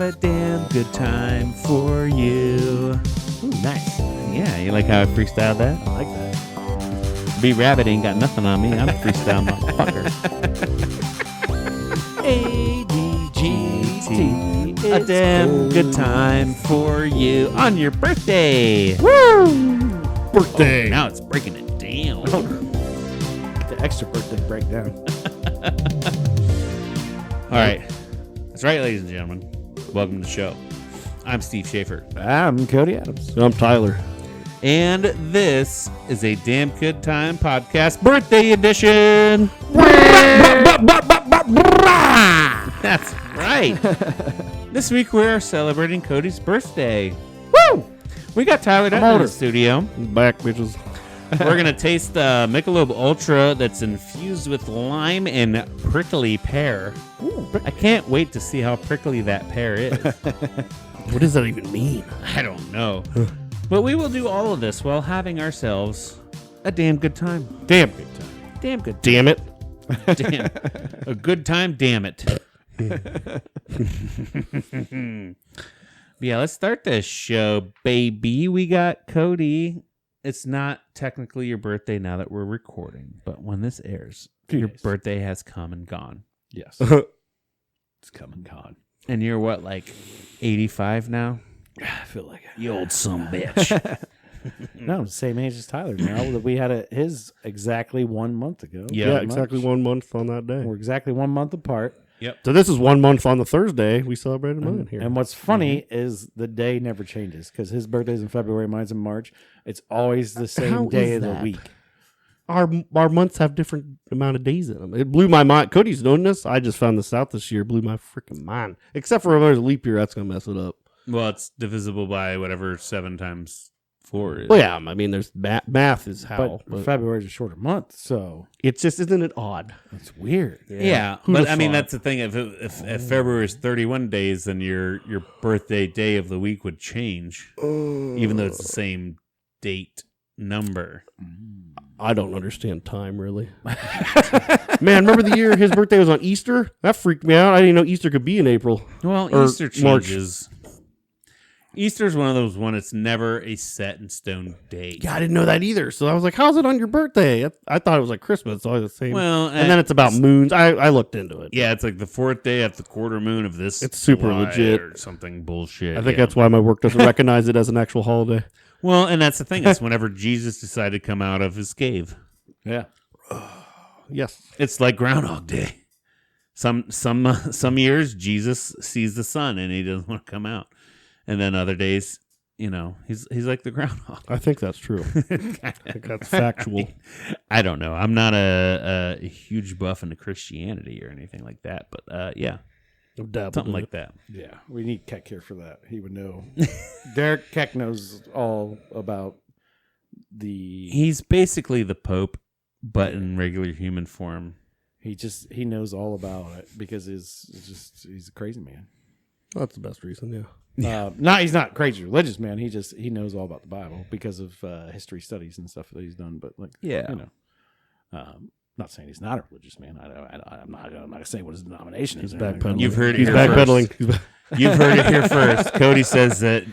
a damn good time for you. Ooh, nice. Yeah, you like how I freestyled that? I like that. B-Rabbit ain't got nothing on me. I'm a freestyle motherfucker. A-D-G-T. A damn good time for you on your birthday. Woo! Birthday. Oh, now it's breaking it down. The extra birthday breakdown. All right. That's right, ladies and gentlemen. Welcome to the show. I'm Steve Schaefer. I'm Cody Adams. I'm Tyler. And this is a Damn Good Time Podcast Birthday Edition. That's right. This week we're celebrating Cody's birthday. Woo! We got Tyler Dutton in the studio. Back, bitches. We're going to taste Michelob Ultra that's infused with lime and prickly pear. I can't wait to see how prickly that pear is. What does that even mean? I don't know. But we will do all of this while having ourselves a damn good time. Damn good time. Damn good time. Damn it. Damn. A good time, damn it. Yeah, let's start this show, baby. We got Cody. It's not technically your birthday now that we're recording, but when this airs, your birthday has come and gone. Yes. It's come and gone. And you're what, like 85 now? I feel like it. You old sumbitch. No, I'm the same age as Tyler now. We had his exactly 1 month ago. Yeah, exactly 1 month on that day. We're exactly 1 month apart. Yep. So this is 1 month on the Thursday. We celebrated mine here. And what's funny is the day never changes because his birthday's in February, mine's in March. It's always the same How day is of the that? week. Our months have different amount of days in them. It blew my mind. Cody's doing this. I just found this out this year. It blew my freaking mind. Except for if there's a leap year, that's going to mess it up. Well, it's divisible by whatever 7 times 4 is. Well, yeah, I mean, there's math is how. But February's a shorter month, so It's just, isn't it odd? it's weird. Yeah, Who'd but have I mean, thought? that's the thing. If February is 31 days, then your birthday day of the week would change, even though it's the same date number. I don't understand time, really. Man, remember the year his birthday was on Easter? That freaked me out. I didn't know Easter could be in April. Well, Or Easter March. changes. Easter's one of those one. It's never a set in stone date. Yeah, I didn't know that either. So I was like, how's it on your birthday? I thought it was like Christmas. It's always the same. Well, and then it's about moons. I looked into it. Yeah, it's like the 4th day at the quarter moon of this. It's super July legit. or something bullshit. I think yeah. that's why my work doesn't recognize it as an actual holiday. Well, and that's the thing. It's whenever Jesus decided to come out of his cave. Yeah. Yes. It's like Groundhog Day. Some years Jesus sees the sun and he doesn't want to come out, and then other days, you know, he's like the groundhog. I think that's true. I think that's factual. I don't know. I'm not a huge buff into Christianity or anything like that, but yeah, something like that. Yeah. We need Keck here for that. He would know. Derek Keck knows all about the... He's basically the Pope, but in regular human form. He knows all about it because he's a crazy man. That's the best reason, yeah. He's not crazy religious, man. He knows all about the Bible because of history studies and stuff that he's done. But like, Yeah. you know, not saying he's not a religious man. I'm not gonna say what his denomination is. He's backpedaling. You've heard it He's here backpedaling. first. You've heard it here first. Cody says that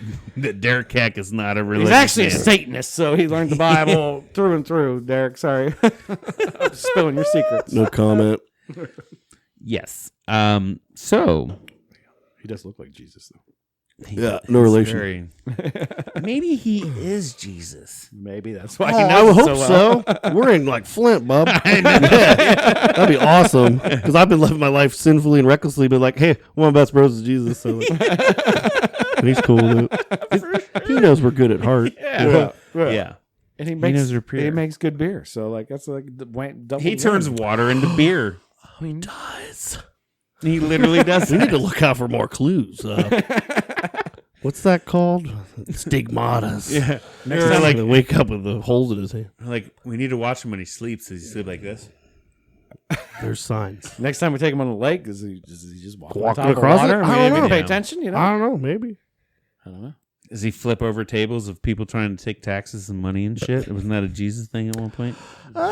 Derek Keck is not a religious He's actually a man. Satanist, so he learned the Bible through and through. Derek, sorry, I'm spilling your secrets. No comment. Yes. So He does look like Jesus, though. Yeah, no relation. Maybe he is Jesus. Maybe that's why. Oh, he I knows would it hope so. Well. so. We're in like Flint, bub. That'd be awesome. Because I've been living my life sinfully and recklessly, but like, hey, one of my best bros is Jesus. So and he's cool, dude. He knows we're good at heart. Yeah. Yeah. And he knows they're pure. makes good beer. So like that's like double. He turns water into beer. He does. He literally does. We need to look out for more clues. What's that called? Stigmatas. Yeah. Next time, like, wake up with the holes in his hand. Like, we need to watch him when he sleeps. Does he sleep like this? There's signs. Next time we take him on the lake, does he just walk Walking on top across of water? it? I don't know. Pay Yeah. attention, you know. I don't know. Maybe. I don't know. Does he flip over tables of people trying to take taxes and money and shit? Wasn't that a Jesus thing at one point?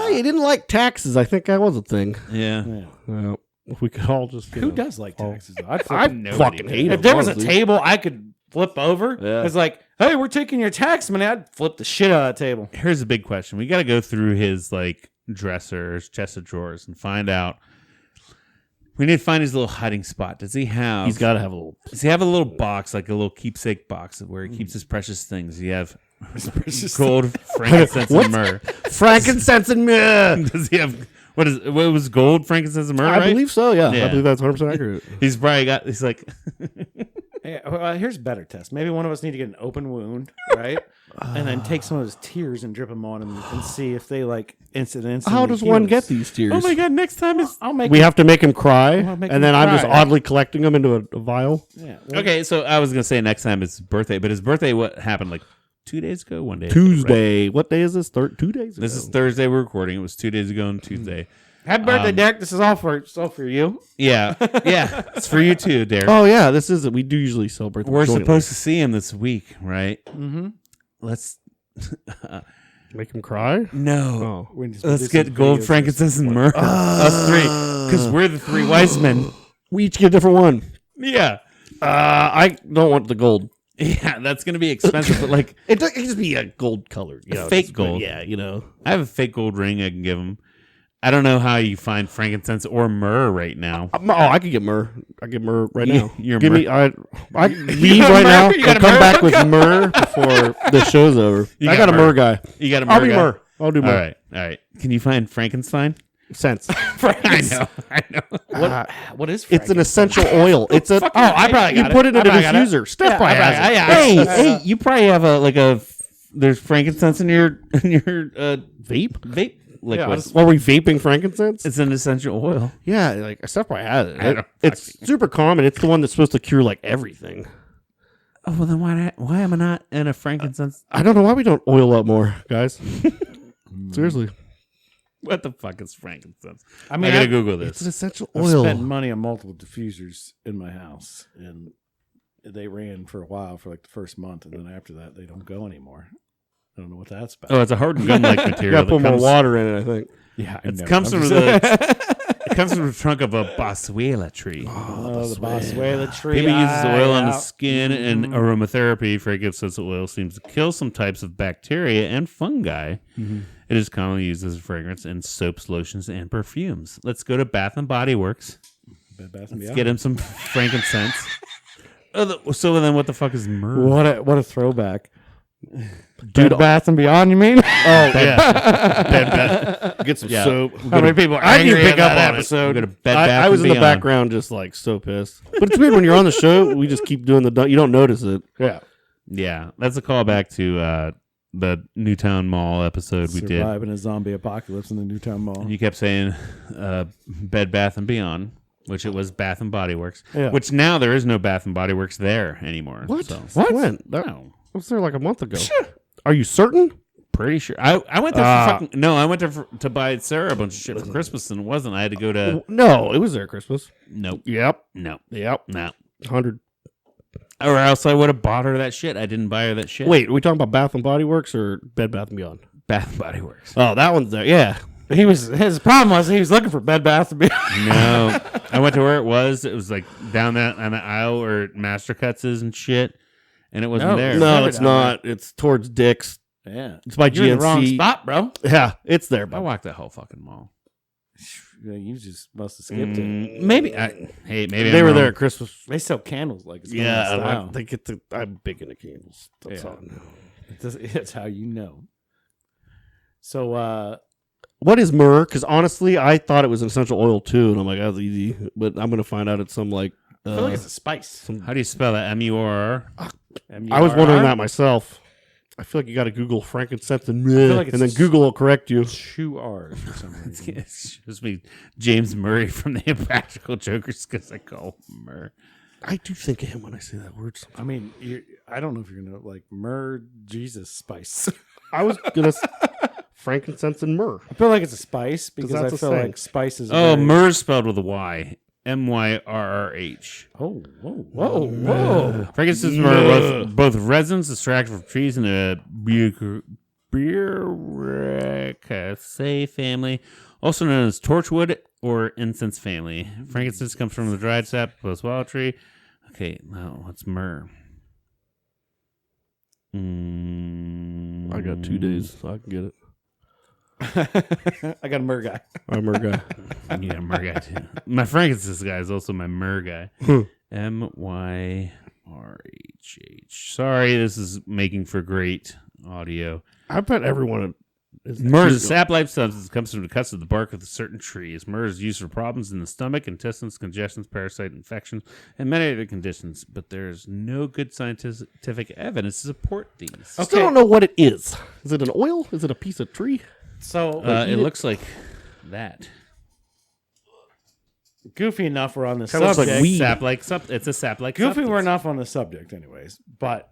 He didn't like taxes. I think that was a thing. Yeah. Yeah. Well, We could all just. Who does like taxes? Though? I fucking hate it. If there was a table I could flip over, it's like, hey, we're taking your tax money. I'd flip the shit out of the table. Here's a big question. We got to go through his like dressers, chest of drawers, and find out. We need to find his little hiding spot. Does he have? He's got to have a little. Does he have a little box, like a little keepsake box, where he keeps his precious things? Does he have gold, frankincense, and myrrh? Frankincense and myrrh. Does he have what was gold, frankincense, and myrrh? I right? believe so. Yeah, Yeah. I believe that's 100% accurate. He's probably got. He's like, Yeah, well, here's a better test. Maybe one of us need to get an open wound, right? And then take some of his tears and drip them on him and see if they like instantly. How does one get these tears? oh my god! Next time is I'll make. We have to make him cry, I'll make and him then I'm just cry. oddly collecting them into a vial. Yeah. okay. So I was gonna say next time it's his birthday, but his birthday what happened like 2 days ago, 1 day, ago, right? Tuesday. What day is this? 2 days ago. This is Thursday. We're recording. It was 2 days ago on Tuesday. Happy birthday, Derek. This is all for you. Yeah, yeah. It's for you too, Derek. Oh yeah, this is it. We do usually celebrate. We're supposed to see him this week, right? Mm-hmm. Let's make him cry. no. Oh, Let's get gold, frankincense, and myrrh. Us three, because we're the three wise men. we each get a different one. Yeah, I don't want the gold. yeah. That's gonna be expensive, but like It can just be a gold color, fake gold. Yeah, I have a fake gold ring I can give him. I don't know how you find frankincense or myrrh right now. I could get myrrh. I get myrrh right now. You're Give myrrh. me. I leave right now. You got And a come myrrh? back with myrrh before the show's over. You I got got a myrrh. myrrh guy. You got a myrrh I'll be guy? myrrh. I'll do All myrrh. right. Can you find Frankenstein? Sense. I know. What is? It's an essential oil. It's a. I probably You got put it in a I probably got it. diffuser. Steph Yeah, probably I has probably- it. yeah. Hey, you probably have there's frankincense in your vape liquid. Are we vaping frankincense? It's an essential oil. Yeah, like Steph probably has I it. don't It's super common. It's the one that's supposed to cure like everything. Oh well, then why am I not in a frankincense? I don't know why we don't oil up more, guys. Seriously, What the fuck is frankincense? I mean, I gotta I've Google it's an this. essential I've oil. spent money on multiple diffusers in my house, and they ran for a while for like the first month, and then after that, they don't go anymore. I don't know what that's about. Oh, it's a hard gum-like You material. gotta put more water in it. I think. Yeah, It comes from it comes from the trunk of a boswellia tree. Oh, the boswellia tree. People use this oil on the Yeah. skin, and aromatherapy. Frankincense oil seems to kill some types of bacteria and fungi. It is commonly used as a fragrance in soaps, lotions, and perfumes. Let's go to Bath and Body Works. Bed Bath and Let's Beyond. get him some frankincense. So then, what the fuck is myrrh? What a throwback. Dude, Bed Bath and Beyond, you mean? Oh yeah. Get some Yeah. soap. How many people are I didn't angry pick at up that on it. episode? Go to Bed Bath I was and in the Beyond. background, just like so pissed. But it's weird when you're on the show. We just keep doing you don't notice it. Yeah. Yeah, that's a callback to the Newtown Mall episode we did. Surviving a zombie apocalypse in the Newtown Mall. You kept saying Bed Bath and Beyond, which it was Bath and Body Works. Yeah. Which now there is no Bath and Body Works there anymore. What? So, What? When? That no, was there like a month ago. Are you certain? pretty sure. I went there for fucking no. I went there to buy Sarah a bunch of shit for Christmas, and it wasn't. I had to go to No, it was there Christmas. nope, Yep. no, Yep. no. 100. Or else I would have bought her that shit. I didn't buy her that shit. Wait, are we talking about Bath and Body Works or Bed Bath and Beyond? Bath and Body Works. Oh, that one's there. Yeah. His problem was he was looking for Bed Bath and Beyond. No, I went to where it was. It was like down that on the aisle where Master Cuts is and shit, and it wasn't No, there. No, never it's down not. It's towards Dick's. Yeah. It's by You're in GNC. the wrong spot, bro. Yeah, it's there. I But walked that whole fucking mall. Yeah, you just must have skipped it. Maybe. Maybe they I'm were wrong. there at Christmas. They sell candles like it's Yeah, style. they get the. I'm big into candles. That's Yeah. all I know. It's how you know. So, What is myrrh? Because honestly, I thought it was an essential oil too, and I'm like, that's easy. But I'm gonna find out it's some like. I feel like it's a spice. How do you spell that? M-U-R-R? I was wondering that myself. I feel like you got to Google frankincense and myrrh, like it's and then Google will correct you. 2 R's for some reason. It shows me James Murray from the Impractical Jokers because I call him Myrrh. I do think of him when I say that word. I mean, I don't know if you're gonna like myrrh Jesus spice. I was gonna frankincense and myrrh. I feel like it's a spice because I that's a feel thing. like spices. Oh, Myrrh spelled with a Y. M-Y-R-R-H. Oh, whoa! Frankincense and myrrh are both resins extracted from trees in the Beeraceae family, Also known as torchwood or incense family. Frankincense comes from the dried sap plus wild tree. Okay, now what's myrrh? I got 2 days, so I can get it. I got a myrrh guy. I'm a guy. You got a myrrh guy too. My frankincense guy is also my myrrh guy. MYRHH. Sorry, this is making for great audio. I bet everyone is Myrrh is a sap-like substance that comes from the cuts of the bark of certain trees. Myrrh is used for problems in the stomach, intestines, congestions, parasite infections, and many other conditions. But there is no good scientific evidence to support these. I still don't know what it is. Is it an oil? Is it a piece of tree? So It looks like that. goofy enough we're on the Kinda looks like subject. weed. It's a sap-like Goofy substance. we're enough on the subject anyways. But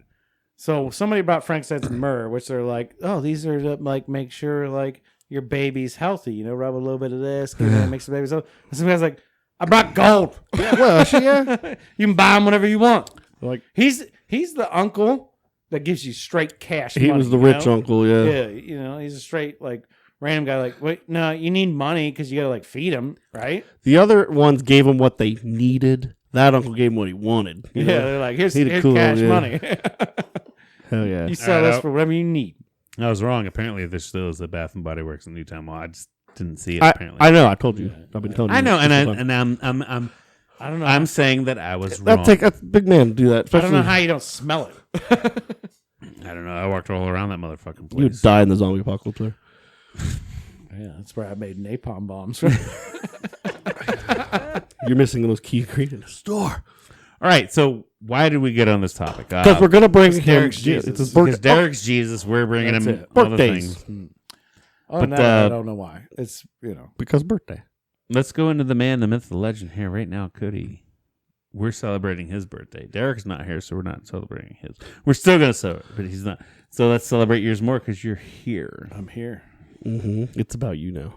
so somebody brought frankincense and myrrh, which they're like, oh, these are to like make sure like your baby's healthy. You know, rub a little bit of this, makes the baby so. And some guy's like, I brought gold. Well, yeah. You can buy them whatever you want. Like He's the uncle that gives you straight cash. he money, was the you rich know? uncle, yeah. Yeah, you know, he's a straight like random guy. Like, wait, no, you need money because you gotta like feed him, right? The other ones gave him what they needed. That uncle gave him what he wanted. you Yeah, know? they're like, here's He's cool, cash yeah. money. Hell yeah. You sell All right, this for whatever you need. I was wrong. Apparently, there still is a Bath and Body Works in Newtown Mall. I just didn't see it. I Apparently, know. I told you. I've been telling you. I know, this and whole time. I'm I don't know. I'm saying that I was wrong. That's big man to do that. I Especially, don't know how you don't smell it. I don't know. I walked all around that motherfucking you would place. die in the zombie apocalypse there. Yeah, that's where I made napalm bombs. You're missing those key ingredients in the store. All right, so why did we get on this topic? Because we're going to bring him. Derek's Jesus. It's his because birthday. Derek's Jesus. We're bringing That's him it. other Birthdays. things. Oh, But, I don't know why. It's, you know. Because birthday. Let's go into the man, the myth, the legend here right now, Cody. We're celebrating his birthday. Derek's not here, so we're not celebrating his. We're still going to celebrate, but he's not. So let's celebrate yours more because you're here. I'm here. Mm-hmm. It's about you now.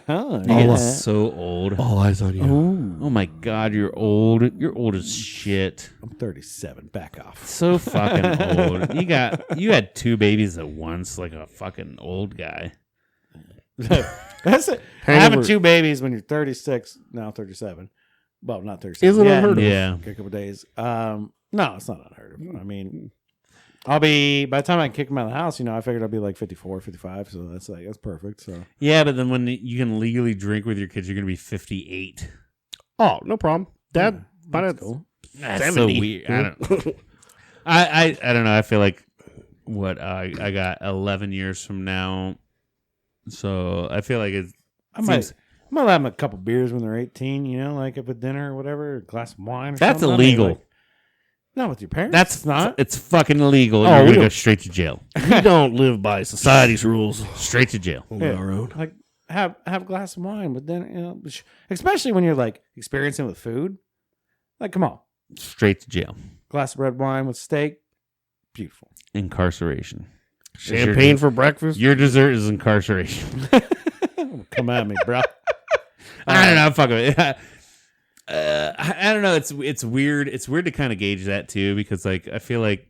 Oh, You get so old. All eyes on you. Oh my God, you're old. You're old as shit. I'm 37. Back off. So fucking old. You had 2 babies at once, like a fucking old guy. That's it. Hangover. Having 2 babies when you're 36, now 37. Well, not 36. Isn't unheard of. Yeah. A couple days. No, it's not unheard of. I mean, I'll be, by the time I kick them out of the house, you know, I figured I'll be like 54, 55. So that's perfect. So Yeah, but then when you can legally drink with your kids, you're going to be 58. Oh, no problem. Dad, by that's that, cool. That's 70. so weird. I don't I don't know. I feel like I got 11 years from now. So I feel like it I might have them a couple beers when they're 18, you know, like up at dinner or whatever, a glass of wine or That's something. I mean, illegal. like, not with your parents. That's not. It's fucking illegal. Oh, You're we going to go don't- straight to jail. we don't live by society's rules. Straight to jail. Only our own. Like have a glass of wine, but then, you know, especially when you're like experiencing with food. Like, come on. Straight to jail. Glass of red wine with steak. Beautiful. Incarceration. Champagne for breakfast. Your dessert is incarceration. Come at me, bro. I don't know. Fuck it. I don't know. It's weird. It's weird to kind of gauge that too, because like I feel like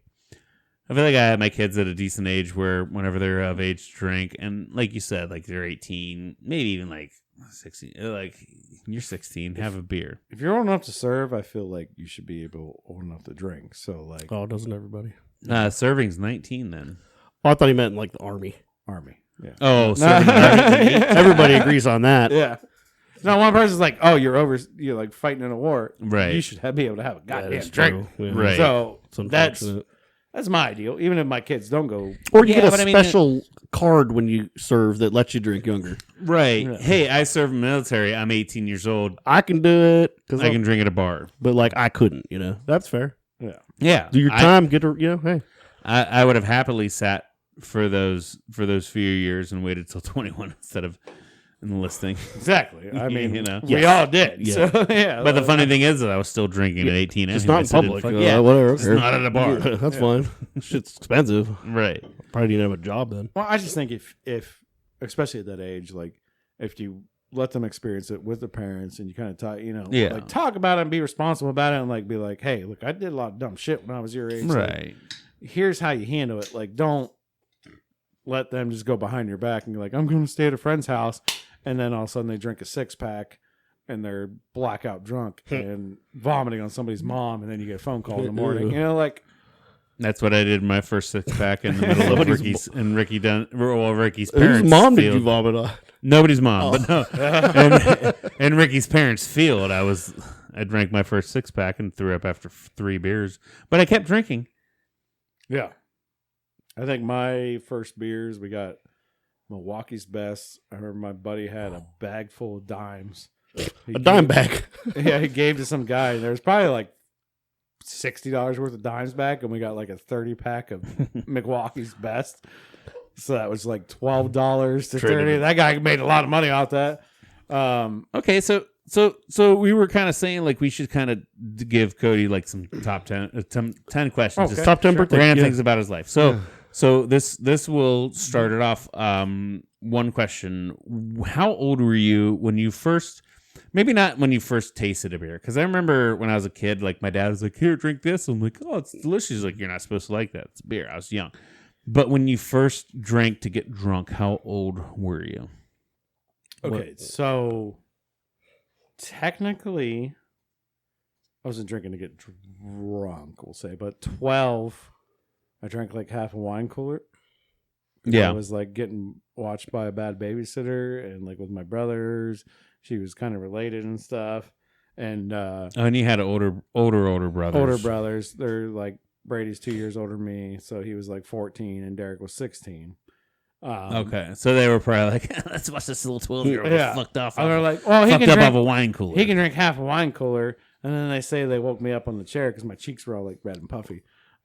I have my kids at a decent age where whenever they're of age to drink, and like you said, like they're 18, maybe even like 16. Like you're 16, have a beer. If you're old enough to serve, I feel like you should be old enough to drink. So like Oh, doesn't everybody? Serving's 19 then. Oh, I thought he meant in, like the army. Army. Yeah. Oh, serving. Everybody. Everybody agrees on that. Yeah. No, one person's like, "Oh, you're like fighting in a war. Right. You should be able to have a That goddamn is drink." true. Yeah. Right. So It's that's unfortunate. my ideal. Even if my kids don't go, Or you Yeah, get but a I mean, special card when you serve that lets you drink younger. Right. Yeah. Hey, I serve in the military. I'm 18 years old. I can do it because I can drink at a bar. but like I couldn't. You know, that's fair. yeah. Yeah. Do your time. Get her. You know, hey. I would have happily sat for those few years and waited till 21 instead of enlisting. Exactly. I mean, You know. we Yes. all did. Yeah. So, yeah. But the funny thing is that I was still drinking at 18. It's anyway, not in so it didn't public. fuck- yeah, Whatever. it's not at a bar. That's fine. Shit's expensive. Right. Probably didn't have a job then. well, I just think if especially at that age, like if you let them experience it with the parents and you kind of talk, you know, Yeah. like talk about it and be responsible about it and like be like, hey, look, I did a lot of dumb shit when I was your age. Like, Right. here's how you handle it. Like, don't let them just go behind your back and be like, I'm going to stay at a friend's house and then all of a sudden they drink a 6-pack and they're blackout drunk and vomiting on somebody's mom, and then you get a phone call in the morning. You know, like That's what I did in my first 6-pack in the middle of Ricky's and Ricky's parents. Whose mom did field. you vomit on? Nobody's mom, but no. And Ricky's parents' field. I drank my first 6-pack and threw up after 3 beers, but I kept drinking. yeah. I think my first beers, we got Milwaukee's Best. I remember my buddy had a bag full of dimes. A dime bag. Yeah, he gave to some guy. There was probably like $60 worth of dimes back, and we got like a 30-pack of Milwaukee's Best. So that was like $12 to $30. That guy made a lot of money off that. Okay, so we were kind of saying like we should kind of give Cody like some top 10 questions. Okay. Just Top 10 We're birthday. gonna have Yeah. things about his life. So this will start it off. One question: how old were you when you first? Maybe not when you first tasted a beer, because I remember when I was a kid, like my dad was like, "Here, drink this." I'm like, "Oh, it's delicious." He's like, "You're not supposed to like that. It's beer." I was young, but when you first drank to get drunk, how old were you? Okay, so technically, I wasn't drinking to get drunk, we'll say, but 12, I drank like half a wine cooler. Yeah. I was like getting watched by a bad babysitter and like with my brothers. She was kind of related and stuff. And And you had older brothers. older brothers, they're like Brady's 2 years older than me. So he was like 14 and Derek was 16. Okay, so they were probably like, "Let's watch this little 12-year-old Yeah. fucked off. And they're like, well, he fucked can up drink, off a wine cooler." he can drink half a wine cooler. And then they say they woke me up on the chair because my cheeks were all like red and puffy.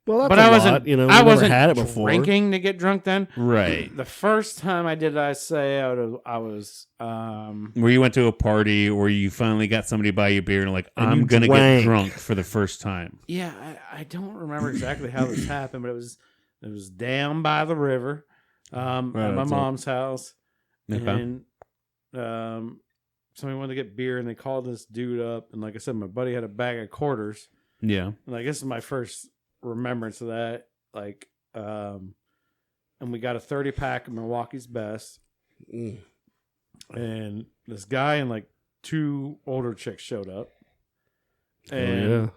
Well, that's But a I wasn't, lot, you know. I we wasn't never had it before. drinking to get drunk then. Right. The first time I did, I say I was Where you went to a party or you finally got somebody to buy you beer and like, And I'm you going to get drank. drunk for the first time. yeah, I don't remember exactly how this happened, but it was down by the river, at my that's mom's house, Okay. and somebody wanted to get beer, and they called this dude up, and like I said, my buddy had a bag of quarters, Yeah. and I guess is my first remembrance of that, like, and we got a 30-pack of Milwaukee's Best, Mm. and this guy and like 2 older chicks showed up, Oh, and yeah.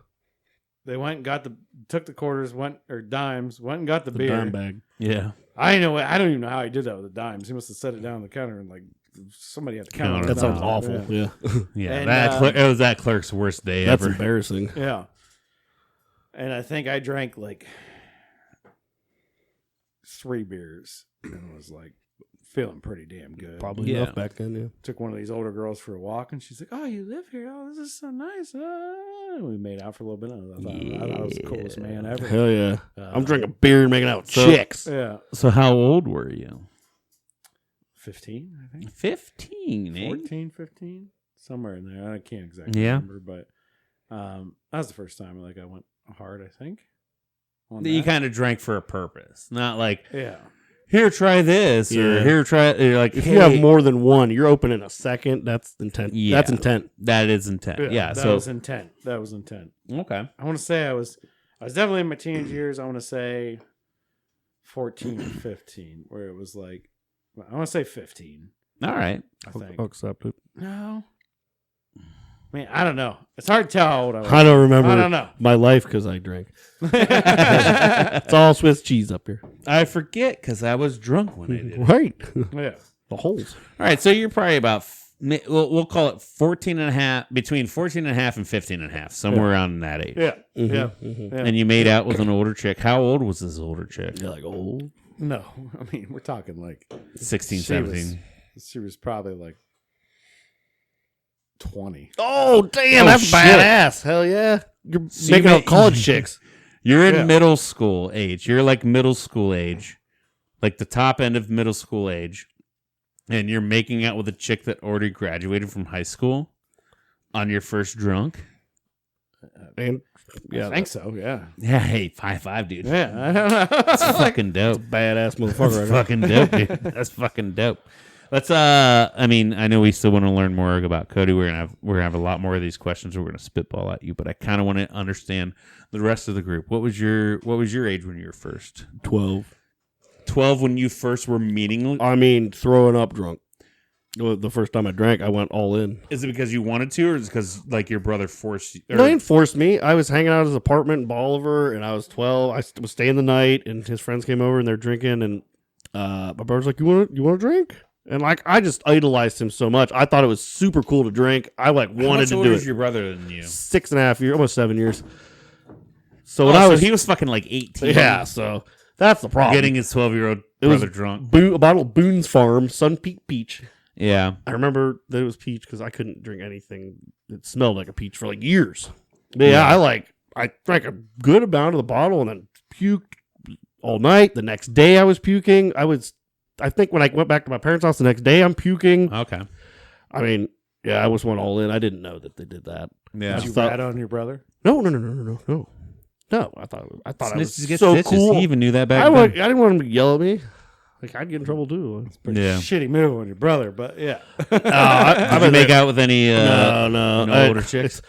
they went and took the quarters, went and got the The beer. dime bag. Yeah. I don't even know how he did that with the dimes. He must have set it down on the counter and like somebody had to count. Counter the That sounds dimes. awful. Yeah. Yeah. And, It was that clerk's worst day That's ever. embarrassing. Yeah. And I think I drank like 3 beers and was like feeling pretty damn good. Probably Yeah. enough back then, yeah. Took one of these older girls for a walk, and she's like, "Oh, you live here? Oh, this is so nice." And we made out for a little bit. And I thought I was the coolest man ever. Hell yeah. Uh, I'm drinking beer and making out with So- chicks. Yeah, So how old were you? 15, I think. 15, eh? 14, 15, somewhere in there. I can't exactly Yeah. remember, but that was the first time like I went hard, I think. on You that. kind of drank for a purpose. Not like, Yeah. here, try this. Or Yeah. here, try. You're like, If hey, you have more than one, you're opening a second. That's intent. Yeah. That's intent. That is intent. Yeah. That So, was intent. That was intent. okay. I want to say I was definitely in my teenage years. I want to say 14 or 15, where it was like, I want to say 15, All right. I think. I'll accept it. No. I mean, I don't know. It's hard to tell how old I was. I don't remember I don't know. my life because I drank. It's all Swiss cheese up here. I forget because I was drunk when I did it. Right. Yeah. The holes. All right, so you're probably about, we'll call it 14 and a half, between 14 and a half and 15 and a half, somewhere around that age. Yeah. Mhm, Yeah. mhm. Yeah. And you made out with an older chick. How old was this older chick? You're like, oh. No, I mean, we're talking like 16, she 17. she was probably like 20. Oh, damn. Oh, That's shit. badass. Hell yeah. You're So you making out made- college chicks. You're in Yeah. middle school age. You're like middle school age, like the top end of middle school age. And you're making out with a chick that already graduated from high school on your first drunk. And I think so, yeah. Yeah, hey, 5'5", dude. Yeah, I don't know. That's fucking dope. badass motherfucker. That's right fucking dope, dude. That's fucking dope. Let's I mean, I know we still want to learn more about Cody. We're gonna have a lot more of these questions we're gonna spitball at you, but I kinda want to understand the rest of the group. What was your age when you were first? now. 12. 12 when you first were meeting. I mean, throwing up drunk. Well, the first time I drank, I went all in. Is it because you wanted to, or is it because like your brother forced you? Or... No, he didn't force me. I was hanging out at his apartment in Bolivar, and I was 12. I was staying the night, and his friends came over, and they're drinking, and my brother's like, "You want to drink?" And like, I just idolized him so much. I thought it was super cool to drink. I like wanted to do it. How much older is your brother than you? 6.5 years, almost 7 years. So when he was fucking like 18. Yeah, so that's the problem. Getting his 12-year-old brother drunk. A bottle of Boone's Farm Sun Peak Peach. Yeah, I remember that it was peach because I couldn't drink anything that smelled like a peach for like years. But yeah, I drank a good amount of the bottle and then puked all night. The next day I was puking. I think when I went back to my parents' house the next day, I'm puking. Okay. I mean, yeah, I was went all in. I didn't know that they did that. Yeah. Did you rat on your brother? No. No, I thought it was Snitches get so stitches. cool. He even knew that back I then. didn't want him to yell at me. Like, I'd get in trouble too. Yeah. Shitty move on your brother, but yeah. Did you make out with any no, older chicks?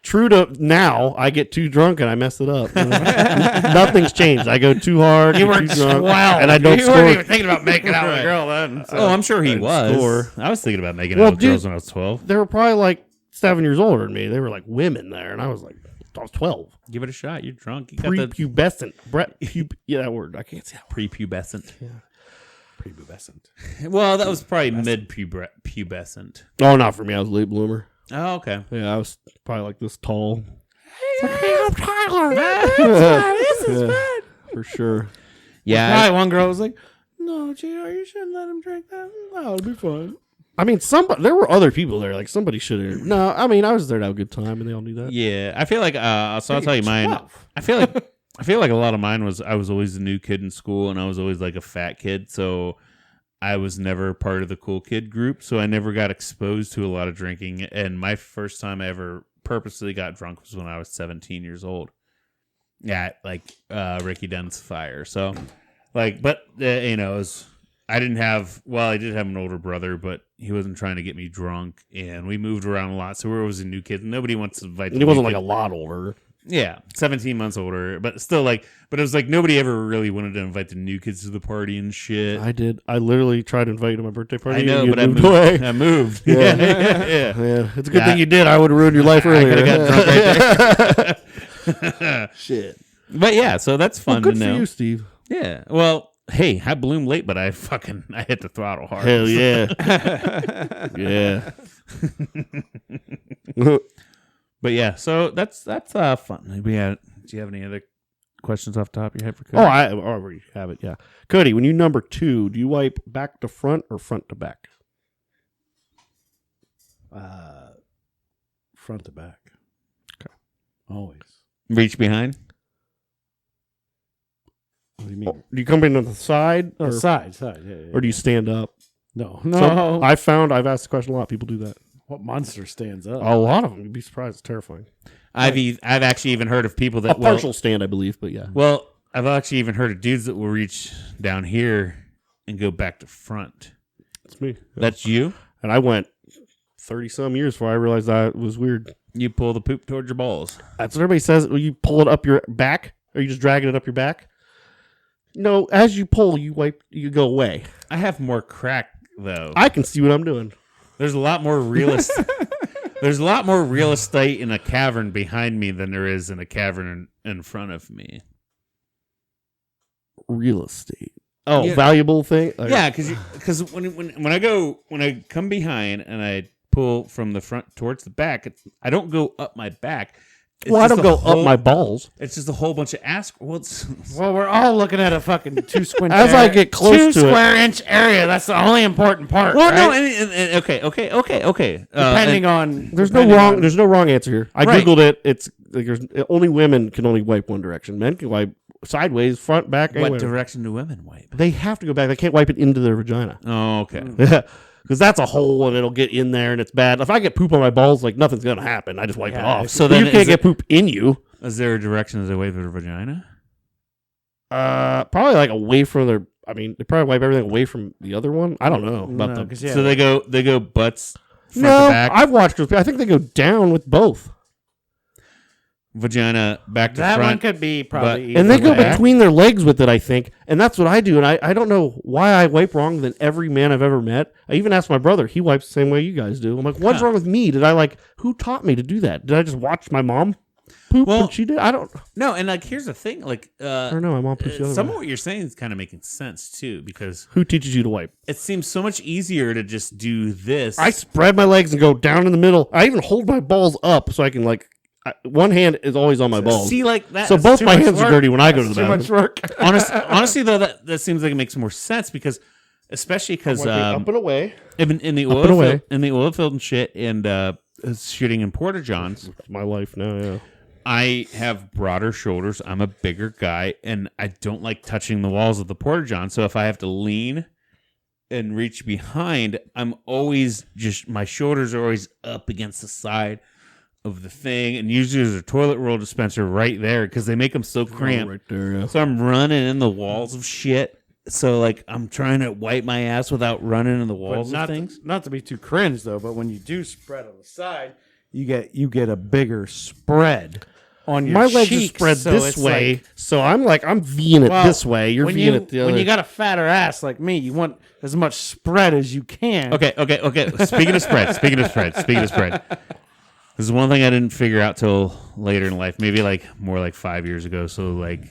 True to now, I get too drunk and I mess it up. Nothing's changed. I go too hard, too drunk, and I don't You score. weren't even thinking about making out with a girl then. So. Oh, I'm sure he was. Score. I was thinking about making out with girls when I was 12. They were probably like 7 years older than me. They were like women there, and I was 12. Give it a shot. You're drunk. You got the Prepubescent. Yeah, that word. I can't say that word. prepubescent. Yeah. Prepubescent. Well, that was probably mid-pubescent. Oh, not for me. I was a late bloomer. Oh, okay. Yeah, I was probably like this tall. Hey, I'm Tyler. This is fun. For sure. Yeah. Probably one girl was like, "No, Gina, you shouldn't let him drink that. No, it'll be fun." I mean, there were other people there. Like, somebody should have. No, I mean, I was there to have a good time, and they all knew that. Yeah. I feel like, so I'll tell you mine. I feel like a lot of mine was, I was always the new kid in school, and I was always like a fat kid, so I was never part of the cool kid group, so I never got exposed to a lot of drinking, and my first time I ever purposely got drunk was when I was 17 years old. Yeah, like Ricky Dunn's fire. So, like, but, it was... I did have an older brother, but he wasn't trying to get me drunk, and we moved around a lot, so we were always a new kid. Nobody wants to invite. He wasn't like a lot older. Yeah, 17 months older, but still but it was like nobody ever really wanted to invite the new kids to the party and shit. I did. I literally tried to invite you to my birthday party. I know, but moved away. I moved. Yeah. Yeah. It's a good thing you did. I would have ruined your life earlier. I could have got drunk right there. Shit. But yeah, so that's fun good to know. for you, Steve. Yeah. Well, hey, I bloomed late, but I hit the throttle hard. Hell yeah. Yeah. But yeah, so that's fun. Do you have any other questions off the top of your head for Cody? Oh, I already have it. Yeah, Cody, when you number 2, do you wipe back to front or front to back? Front to back. Okay. Always. Reach behind? What do you mean? Do you come in on the side or Side. Yeah. or do you stand up? No. I've asked the question a lot. People do that. What monster stands up? A lot of them. You'd be surprised. It's terrifying. I've actually even heard of people that A partial stand, I believe, but yeah. Well, I've actually even heard of dudes that will reach down here and go back to front. That's me. That's you? And I went 30-some years before I realized that was weird. You pull the poop towards your balls. That's what everybody says. Well, you pull it up your back, or you just dragging it up your back? No, as you pull, you go away. I have more crack, though. I can see what I'm doing. There's a lot more There's a lot more real estate in a cavern behind me than there is in a cavern in front of me. Real estate. Oh, Yeah. valuable thing? Yeah, because when I come behind and I pull from the front towards the back, I don't go up my back. It's I just don't a go up my balls. It's just a whole bunch of ass. Well, Well, we're all looking at a fucking 2 square. As I get close to it. 2 square inch area. That's the only important part. well, right? no, and okay. Depending on There's no wrong answer here. I Right. googled it. It's like only women can only wipe one direction. Men can wipe sideways, front, back. what anywhere. direction do women wipe? They have to go back. They can't wipe it into their vagina. Oh, okay. Because that's a hole and it'll get in there and it's bad. If I get poop on my balls, like nothing's gonna happen. I just wipe it off. So But then you can't is get poop in you. Is there a direction as they wipe their vagina? Probably like away from their. I mean, they probably wipe everything away from the other one. I don't know about them. So they go butts front No, to back. I've watched. I think they go down with both. vagina back to That front. one could be probably. And they go either way. between their legs with it, I think. And that's what I do. And I don't know why I wipe wrong than every man I've ever met. I even asked my brother. He wipes the same way you guys do. I'm like, what's wrong with me? Who taught me to do that? Did I just watch my mom poop when she did? I don't No, and like here's the thing, like I don't know. My mom poops the other some way. of what you're saying is kind of making sense too, because Who teaches you to wipe? it seems so much easier to just do this. I spread my legs and go down in the middle. I even hold my balls up so I can one hand is always on my balls. see like that. So both my hands are dirty when I go to the Too bathroom. much work. honestly though, that seems like it makes more sense because, especially because up and away. in the and oil away. field, in the oil field and shit, and shooting in porta johns. It's my life now, yeah. I have broader shoulders. I'm a bigger guy, and I don't like touching the walls of the porta john. So if I have to lean and reach behind, I'm always my shoulders are always up against the side of the thing. And usually there's a toilet roll dispenser right there because they make them so cramped. Right there, yeah. So I'm running in the walls of shit. So like I'm trying to wipe my ass without running in the walls of things. Not to be too cringe though, but when you do spread on the side, you get a bigger spread on your My legs are cheeks, spread so this it's way, like- so I'm V'ing it well, this way. You're when V'ing it the other. When you got a fatter ass like me, you want as much spread as you can. Okay. Speaking of spread. This is one thing I didn't figure out till later in life, maybe like more like 5 years ago. So like,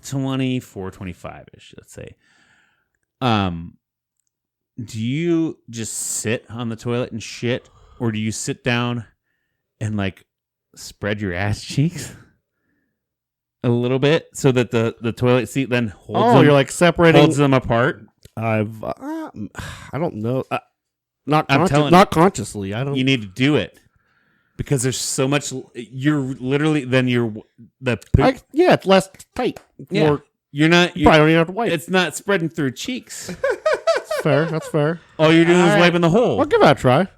24, 25-ish, let's say. Do you just sit on the toilet and shit, or do you sit down and like spread your ass cheeks a little bit so that the toilet seat then holds them, you're like separating. holds them apart? I don't know. Not I'm telling not consciously. I don't. You need to do it because there's so much. You're literally then the poop. It's less tight. Yeah. More, You're not. you probably don't even have to wipe. It's not spreading through cheeks. That's fair. That's fair. All you're doing All is right. wiping the hole. I'll give that a try.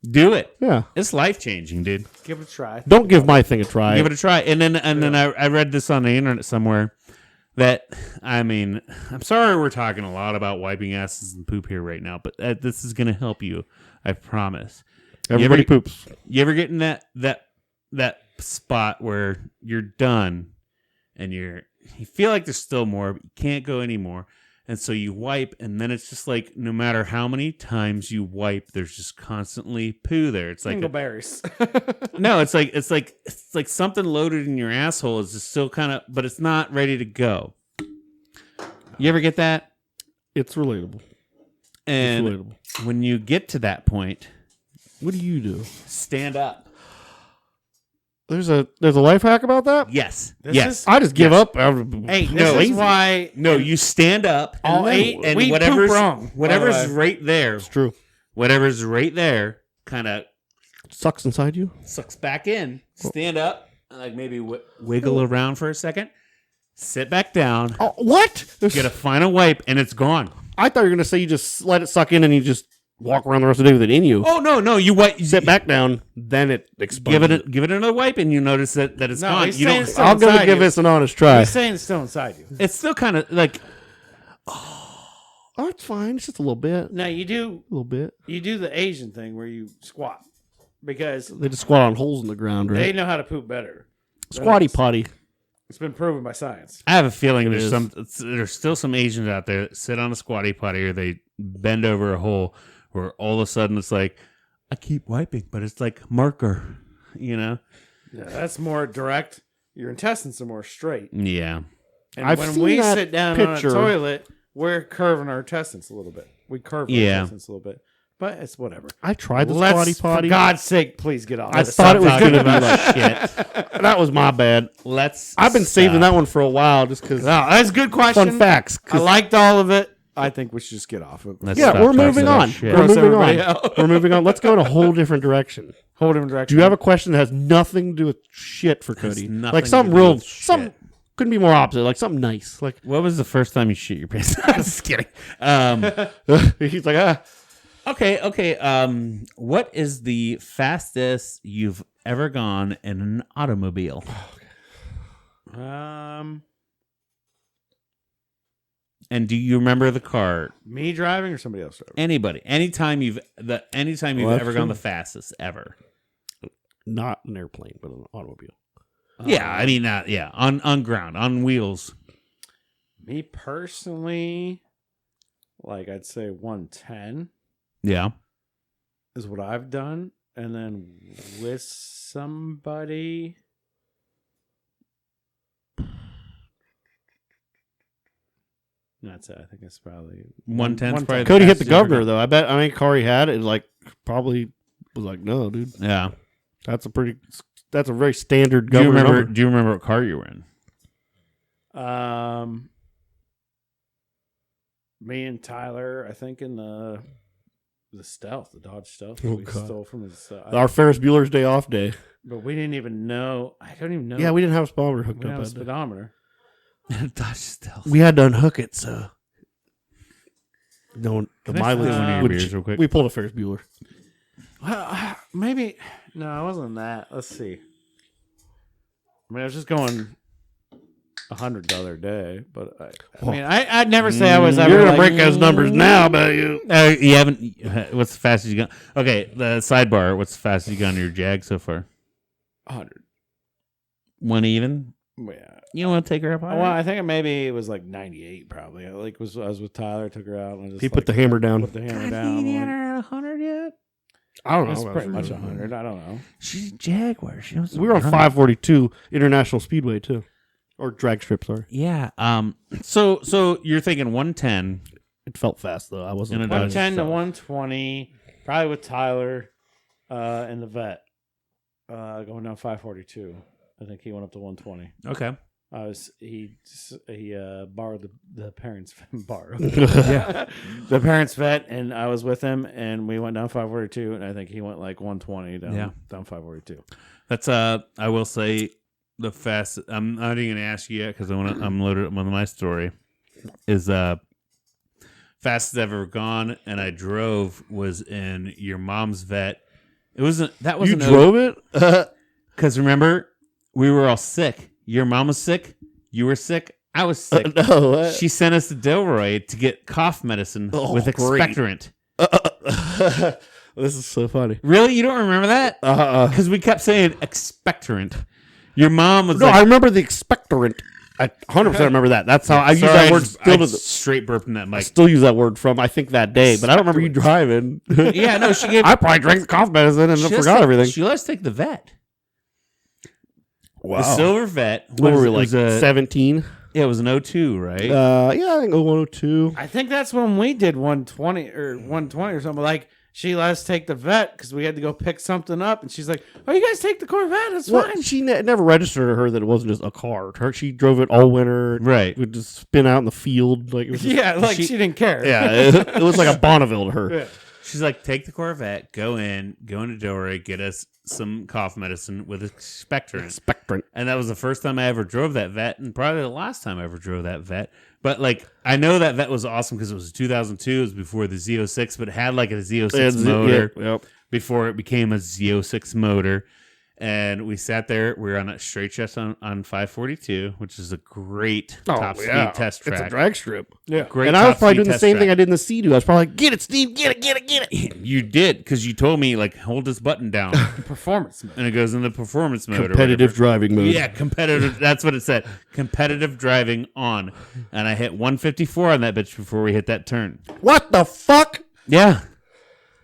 Do it. Yeah. It's life changing, dude. Give it a try. Don't give my thing a try. Give it a try. And then I read this on the internet somewhere that I'm sorry we're talking a lot about wiping asses and poop here right now, but this is gonna help you. I promise. Everybody poops. You ever get in that spot where you're done and you feel like there's still more, but you can't go anymore, and so you wipe, and then it's just like no matter how many times you wipe, there's just constantly poo there. It's like Dingleberries. no, it's like something loaded in your asshole is just still kind of, but it's not ready to go. You ever get that? It's relatable. And It's relatable. when you get to that point, What do you do? stand up. There's a life hack about that. Yes. This yes. is- I just give up. Hey, No, this is easy. why No, you stand up all eight and we whatever's poop wrong. whatever's by the way. right there, It's true. whatever's right there, kind of Sucks inside you. sucks back in. Stand up, and like maybe wiggle around for a second. Sit back down. Oh, what? Get a final wipe, and it's gone. I thought you were gonna say you just let it suck in and you just walk around the rest of the day with it in you. Oh no, you wipe. You Sit back down, then it expunges. give it another wipe, and you notice that it's No, gone. he's You saying don't. it's I'm gonna inside give you. this an honest try. He's saying it's still inside you. It's still kind of like Oh, it's fine. It's just a little bit. Now you A little bit. do the Asian thing where you squat because They just squat on holes in the ground, they right? know how to poop better. Squatty potty. It's been proven by science. I have a feeling It there's still some Asians out there that sit on a squatty potty or they bend over a hole where all of a sudden it's like I keep wiping, but it's like marker, Yeah, that's more direct. Your intestines are more straight. Yeah. And I've when seen we that sit down picture. on a toilet, we're curving our intestines a little bit. We curve our Yeah. intestines a little bit. But it's whatever. I tried the Let's, squatty potty. for God's sake, please get off. I this. thought it was Stop gonna talking be about like shit. that was my bad. Let's. I've been saving stop. that one for a while just because No, that's a good question. fun facts. I 'cause- liked all of it. I think we should just get off it. Let's yeah, stop we're talking moving about on. shit. We're Gross moving on. everybody out. We're moving on. Let's go in a whole different direction. Hold him direction. Do you have a question that has nothing to do with shit for Cody? nothing Like to something do real, with shit. something couldn't be more opposite. Like something nice. Like What was the first time you shit your pants? I'm just kidding. he's like, Okay. What is the fastest you've ever gone in an automobile? And do you remember the car? Me driving or somebody else driving? Anybody, anytime you've Well, ever gone the fastest ever. not an airplane, but an automobile. Yeah, I mean, on ground, on wheels. Me personally, like I'd say 110 Yeah. is what I've done, and then with somebody, that's it. I think it's probably 110's probably Cody hit the fastest you ever governor done. though. I bet. I mean, car he had it like probably was like, no, dude. Yeah. That's a very standard Do you governor remember? number. Do you remember what car you were in? Me and Tyler, I think in the Stealth, the Dodge Stealth, that Oh, we God. stole from his. Our Ferris Bueller's Day Off day. But we didn't even know. I don't even know. Yeah, we didn't have a speedometer we hooked didn't up. have a That day. speedometer. Dodge Stealth. We had to unhook it, so no, the Can I mileage. find one of your would beers ch- real quick? We pulled a Ferris Bueller. Well, maybe no, it wasn't that. Let's see. I mean, I was just going 100 the other day, but I mean, I'd never say I was. You're ever gonna like, break those numbers now, bet you. You haven't. What's the fastest you got? Okay, the sidebar. What's the fastest you got on your Jag so far? 100. One even. Yeah. You don't want to take her up higher? Well, I think maybe it was like 98, probably. I was with Tyler, took her out, and I just He put the hammer down. Put the hammer down. Ain't Like, at 100 yet. I don't know. it's pretty much 100. I don't know. She's a Jaguar. She knows We were on 542 International Speedway too, or drag strip. Sorry, Yeah. So you're thinking 110. it felt fast though. I wasn't. In a Dodge 110 to Stealth. 120, probably with Tyler and the vet. Going down 542. I think he went up to 120. Okay. He borrowed the parents borrowed Yeah. the parents vet, and I was with him, and we went down 542, and I think he went like 120 down 542. That's I will say the fastest. I'm not even gonna ask you yet because I'm loaded up on my story. Is fastest I've ever gone, and I drove was in your mom's vet. It wasn't. That You wasn't. drove it? Because remember, we were all sick. Your mom was sick. You were sick. I was sick. No. What? She sent us to Delroy to get cough medicine with great. expectorant. This is so funny. Really? You don't remember that? Because we kept saying expectorant. Your mom was No, like, I remember the expectorant. I 100% remember that. That's how I use Sorry, that word. I Still, straight burped in that I mic. still use that word from I think that day, but I don't remember you driving. Yeah, no, she gave. I probably drank the cough medicine and she let us forgot take- everything. She let us take the vet. Wow. The silver vet. What were we it like? was a- 17. Yeah, it was an 02, right? Yeah, I think 0102. I think that's when we did 120 or something. Like, she let us take the vet because we had to go pick something up, and she's like, "Oh, you guys take the Corvette? It's Well, fine." she never registered to her that it wasn't just a car. She drove it all winter. Right. It would just spin out in the field. Like it was just, Yeah, like she didn't care. yeah, it was like a Bonneville to her. Yeah. She's like, take the Corvette, go into Delray, get us some cough medicine with expectorant. Spectrum. And that was the first time I ever drove that vet, and probably the last time I ever drove that vet. But like, I know that vet was awesome because it was 2002. It was before the Z06, but it had like a Z06 motor Yep. before it became a Z06 motor. And we sat there. We were on a straight chest on 542, which is a great top speed test track. It's a drag strip. Yeah. Great And I was top probably speed doing the test same thing I track. did in the Sea-Doo. I was probably like, get it, Steve, get it. You did, because you told me, like, hold this button down. Performance mode. And it goes into performance mode. Competitive or whatever. driving mode. Yeah, competitive. That's what it said. Competitive driving on. And I hit 154 on that bitch before we hit that turn. What the fuck? Yeah.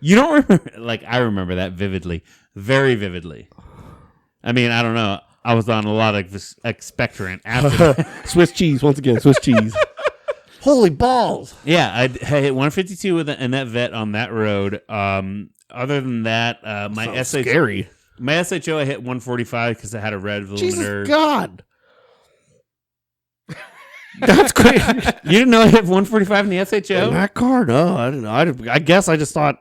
You don't remember? Like, I remember that vividly. Very vividly. I mean, I don't know. I was on a lot of this expectorant after that. Swiss cheese, once again, Swiss cheese. Holy balls. Yeah, I hit 152 in that vet on that road. Other than that, my Scary. My SHO, I hit 145 because I had a red Jesus volumeter. God. That's crazy. You didn't know I hit 145 in the SHO? In that car? No, I didn't know. I guess I just thought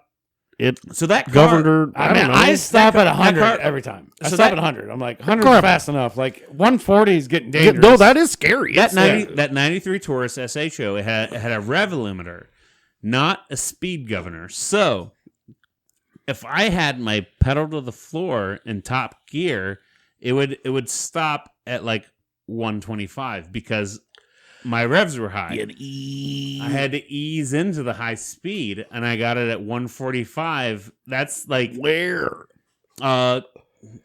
it So that car, governed. I I mean, don't know. I stop at 100 car- every time. I so stop that- at 100. I'm like, 100 car- is fast enough. Like, 140 is getting dangerous. No, that is scary. that It's- 90 that 93 Taurus SHO, it had a rev limiter, not a speed governor. So if I had my pedal to the floor in top gear, it would stop at like 125 because my revs were high. I had to ease into the high speed, and I got it at 145. That's like Where?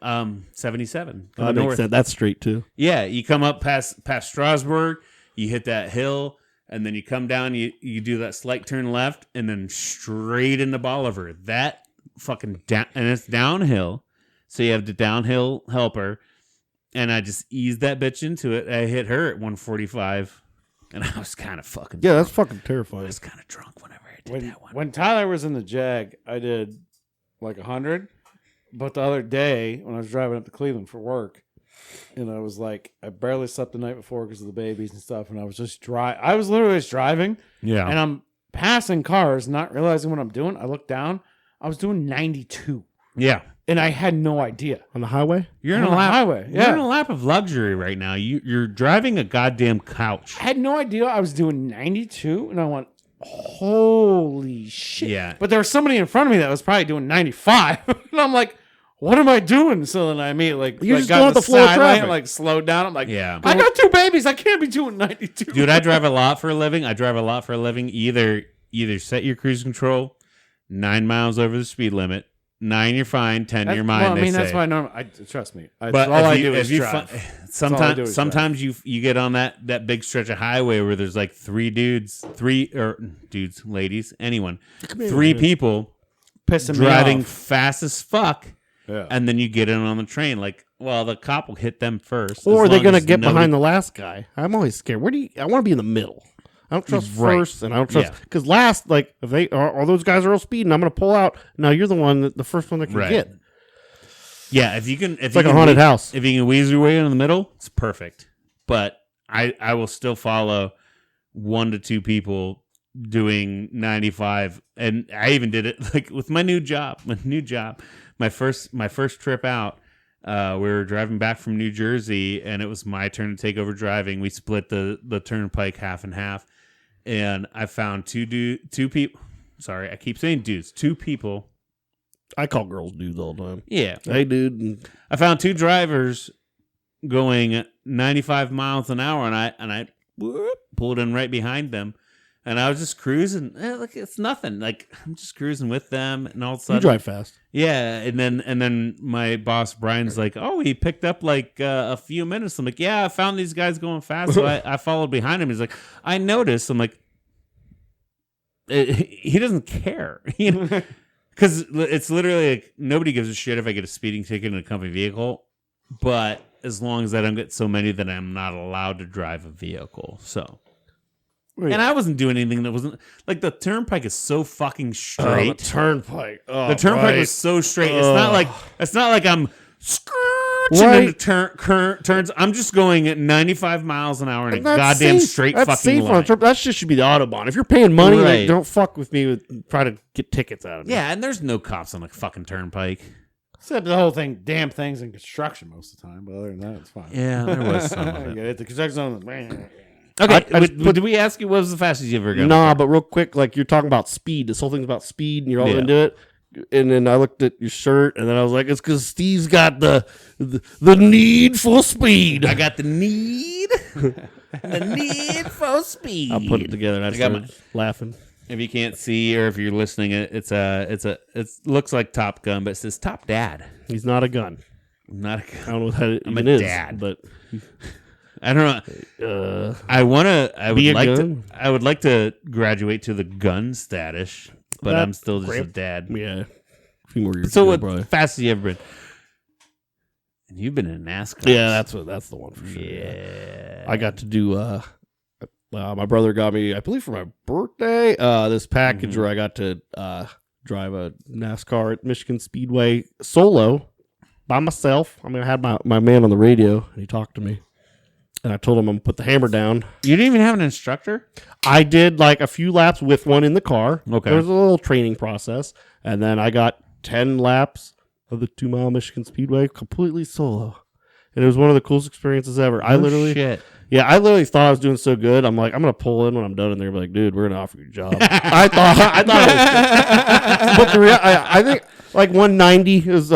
77. That coming makes north. sense. That's straight too. Yeah, you come up past Strasbourg, you hit that hill, and then you come down, you do that slight turn left, and then straight into Bolivar. That fucking down, and it's downhill, so you have the downhill helper, and I just eased that bitch into it. I hit her at 145, and I was kind of fucking Yeah, drunk. that's fucking I terrifying. was kind of drunk whenever I did that one. When Tyler was in the Jag, I did like 100. But the other day, when I was driving up to Cleveland for work, and I was like, I barely slept the night before because of the babies and stuff, and I was just I was literally just driving, Yeah, and I'm passing cars, not realizing what I'm doing. I looked down, I was doing 92, yeah. and I had no idea. On the highway? You're On in a the lap. highway, You're yeah. in a lap of luxury right now. You're driving a goddamn couch. I had no idea I was doing 92, and I went, holy shit. Yeah. But there was somebody in front of me that was probably doing 95, and I'm like, what am I doing? So then I immediately You're like just got going the with the flow of side lane, traffic. like slowed down. I'm like, Yeah. I got 2 babies. I can't be doing 92. Dude, I drive a lot for a living. Either set your cruise control 9 miles over the speed limit. 9, you're fine. 10, you're mine. Well, I mean, they that's say. why I know. Trust me. But all I if you- do if is you drive. fi- all I do is sometimes you get on that big stretch of highway where there's like ladies, anyone, 3 people Pissing driving me off. fast as fuck, Yeah. and then you get in on the train. Like, well, the cop will hit them first. Or are as they long going to as get nobody- behind the last guy? I'm always scared. I want to be in the middle. I don't trust Right. first, and I don't trust Yeah. because last, like if they all those guys are all speeding, I'm going to pull out. Now you're the one the first one that can Right. get. Yeah, if you can, It's like a haunted house. If you can weasel your way in the middle, it's perfect. But I will still follow 1 to 2 people doing 95, and I even did it like with my new job. My first trip out. We were driving back from New Jersey, and it was my turn to take over driving. We split the turnpike half and half, and I found two people. Sorry, I keep saying dudes. 2 people. I call girls dudes all the time. Yeah, Hey, dude. And I found 2 drivers going 95 miles an hour, and I pulled in right behind them, and I was just cruising. Like it's nothing. Like I'm just cruising with them, and all of a sudden, you drive fast. yeah. And then my boss Brian's like, "Oh, he picked up like a few minutes." I'm like, "Yeah, I found these guys going fast, so I followed behind him." He's like, "I noticed." I'm like, he doesn't care, you know. Because it's literally like nobody gives a shit if I get a speeding ticket in a company vehicle, but as long as I don't get so many that I'm not allowed to drive a vehicle. So, and I wasn't doing anything that wasn't like the turnpike is so fucking straight. The turnpike. Oh, The turnpike right. was so straight. It's not like I'm screeching Right. into turns. I'm just going at 95 miles an hour in a That's goddamn safe. straight That's fucking safe on a line. trip. That shit should be the Autobahn. If you're paying money, like, Right. don't fuck with me with try to get tickets out of me. Yeah, and there's no cops on the fucking turnpike. Except the whole thing, damn things in construction most of the time. But other than that, it's fine. Yeah, there was some of You it. get the construction zone. Okay, I just did we ask you what was the fastest you ever gone? Nah, but real quick, like you're talking about speed. This whole thing's about speed, and you're all Yeah. into it. And then I looked at your shirt, and then I was like, "It's because Steve's got the need for speed." I got the need, the need for speed. I put it together, and I got started laughing. If you can't see or if you're listening, it looks like Top Gun, but it says Top Dad. He's not a gun. Not a I gun. don't know what that I'm even a is, dad. but I don't know. I Be a would like gun? to. I would like to graduate to the gun status, but That- I'm still just a Graham- dad. yeah, a few more years. So ago, what probably. fastest you ever been? And you've been in NASCAR. Yeah, that's the one for sure. Yeah. I got to do. My brother got me, I believe, for my birthday, this package where I got to drive a NASCAR at Michigan Speedway solo by myself. I mean, I had my man on the radio, and he talked to me, and I told him I'm gonna put the hammer down. You didn't even have an instructor? I did like a few laps with one in the car. Okay. There was a little training process, and then I got 10 laps of the 2 Mile Michigan Speedway completely solo. And it was one of the coolest experiences ever. I literally thought I was doing so good. I'm like, I'm gonna pull in when I'm done, and they're like, "Dude, we're gonna offer you a job." I thought it was, but I think like 190 is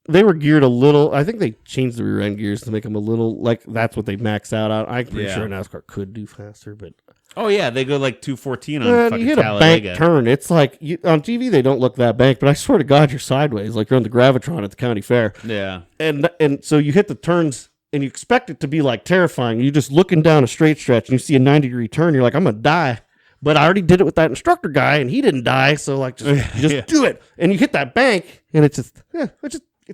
they were geared a little. I think they changed the rear end gears to make them a little like that's what they max out on. I'm pretty Yeah. sure NASCAR could do faster, but Oh yeah, they go like 214 on Man, fucking you hit a Talladega. bank turn. It's like on TV they don't look that bank, but I swear to God, you're sideways, like you're on the Gravitron at the county fair. Yeah. And so you hit the turns, and you expect it to be like terrifying. You're just looking down a straight stretch, and you see a 90-degree turn. You're like, I'm gonna die. But I already did it with that instructor guy, and he didn't die. So like, just do it. And you hit that bank, and it's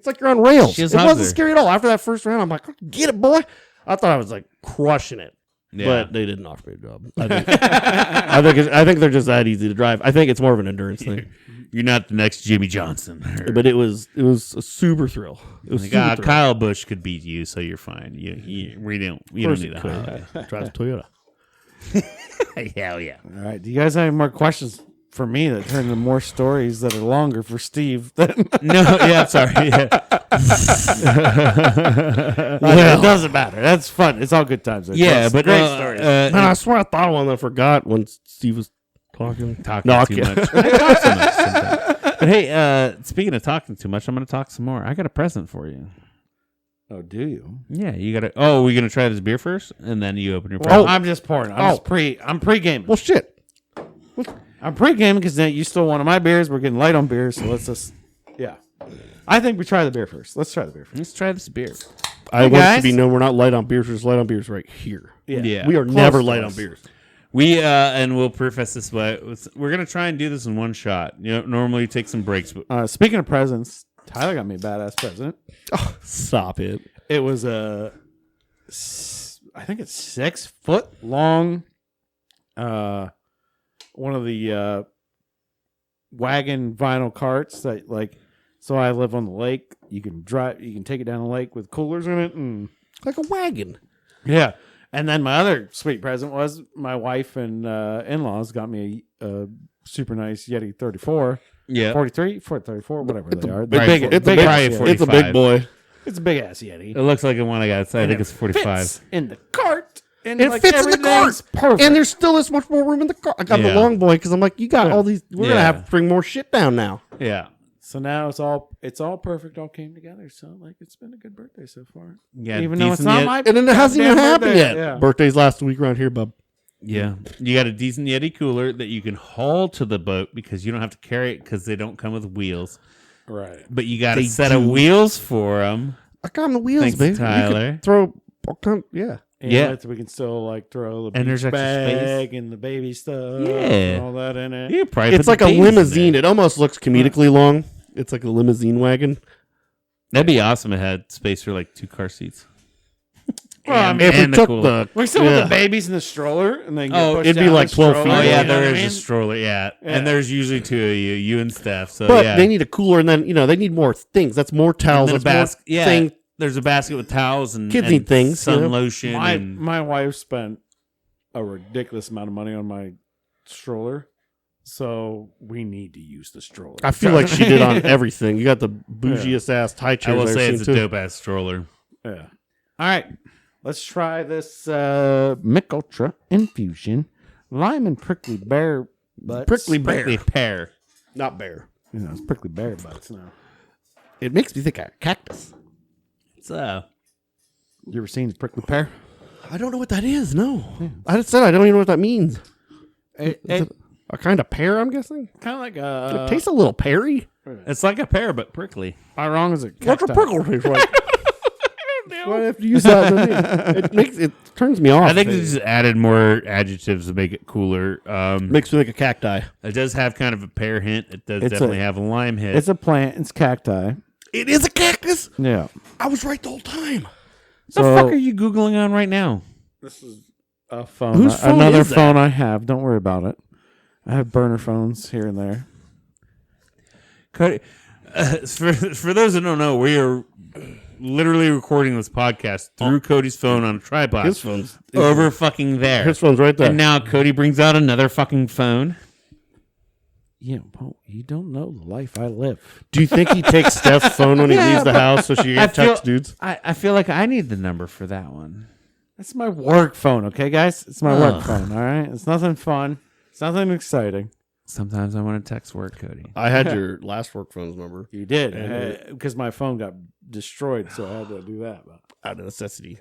like you're on rails. It wasn't scary at all. After that first round, I'm like, get it, boy. I thought I was like crushing it. Yeah. But they didn't offer me a job. I think they're just that easy to drive. I think it's more of an endurance thing. You're not the next Jimmy Johnson. But it was a super thrill. It was super thrill. Kyle Busch could beat you, so you're fine. You don't need a Honda. Drives a Toyota. Hell yeah. All right. Do you guys have any more questions for me that turn into more stories that are longer for Steve? Than No, yeah, sorry. Yeah. It doesn't matter. That's fun. It's all good times. Yeah, It's but great stories. Man, I swear I thought of one that I forgot when Steve was talking. Talking too much. I talk too much sometimes. But hey, speaking of talking too much, I'm going to talk some more. I got a present for you. Oh, do you? Yeah, you got to. Oh, we're going to try this beer first, and then you open your Well, present. I'm just pouring. I'm pre-gaming. Well, shit. I'm pre-gaming because you stole one of my beers. We're getting light on beer, so let's just. Yeah. I think we try the beer first. Let's try the beer first. Let's try this beer. I want guys. it to be known we're not light on beers. We're just light on beers right here. Yeah. We are Close never to light us. on beers. We and we'll preface this by we're gonna try and do this in one shot. You know, normally you take some breaks, but Speaking of presents, Tyler got me a badass present. Oh, stop it. It was I think it's 6 foot long. One of the wagon vinyl carts that like. So I live on the lake. You can drive. You can take it down the lake with coolers in it, and Like a wagon. yeah. And then my other sweet present was my wife and in-laws got me a super nice Yeti 34, yeah, 43, 34, whatever they are. right, Big, it's big a ass big- Yeti. It's a big boy. It's a big ass Yeti. it looks like the one I got. I think it's 45. Fits in the cart. And It like fits in the everything's cart. Perfect. And there's still this much more room in the car. I got the Yeah. long boy because I'm like, you got all these. We're gonna Yeah. have to bring more shit down now. Yeah, So now it's all perfect. All came together. So like it's been a good birthday so far. yeah. Even though it's decent not Yeti- my And then it hasn't even goddamn happened birthday. yet. Yeah. Birthday's last week around here, bub. Yeah, you got a decent Yeti cooler that you can haul to the boat because you don't have to carry it because they don't come with wheels. Right. But you got a They set of do. wheels for them. I got on the wheels, Thanks, baby. Tyler. You could throw all kind. Yeah. And Yeah. we can still like throw the And there's beach extra bag space. and the baby stuff. Yeah. And all that in it. You could probably It's put like the a babies in limousine. there. It almost looks comedically long. It's like a limousine wagon. That'd be awesome. It had space for like 2 car seats. Well, I mean, If we and the took cooler. the, we still yeah. have the babies in the stroller, and then Oh, pushed it'd be down like the 12 stroller, feet. Oh You yeah, you know there what I is mean? a stroller. Yeah. Yeah. And there's usually 2 of you and Steph. So but yeah, they need a cooler, and then they need more things. That's more towels. and then a That's more basket. Yeah, thing. there's a basket with towels and Kids and need things, sun you know? lotion. My and my wife spent a ridiculous amount of money on my stroller, so we need to use the stroller. I feel like she did on everything. You got the bougiest ass high I chairs will I've say seen it's a too. dope ass stroller. Yeah. All right. Let's try this Michelob Ultra infusion, lime and prickly bear butts. Prickly bear, Prickly pear. not bear. You know, it's prickly bear butts now. It makes me think of cactus. It's You ever seen prickly pear? I don't know what that is. No, I just said I don't even know what that means. Is it a kind of pear? I'm guessing. Kind of like It tastes a little peary. It's like a pear but prickly. How wrong is it? What's a Cacti? prickle taste like? Why do I have to use that? It turns me off. I think they just added more adjectives to make it cooler. Makes me like a cacti. It does have kind of a pear hint. It does It's definitely have a lime hint. It's a plant. It's cacti. It is a cactus. Yeah. I was right the whole time. the fuck are you Googling on right now? This is a phone. Whose phone Another is that? phone I have. Don't worry about it. I have burner phones here and there. Cody, for those that don't know, we are literally recording this podcast through Cody's phone on a tripod. His phone's over fucking there. His phone's right there. And now Cody brings out another fucking phone. Yeah, well, you don't know the life I live. Do you think he takes Steph's phone when he leaves the house so she I can text feel- dudes? I feel like I need the number for that one. That's my work phone, okay, guys? It's my work phone, all right? It's nothing fun. It's nothing exciting. Sometimes I want to text work, Cody. I had your last work phone's number You did, because my phone got destroyed, so I had to do that. But out of necessity.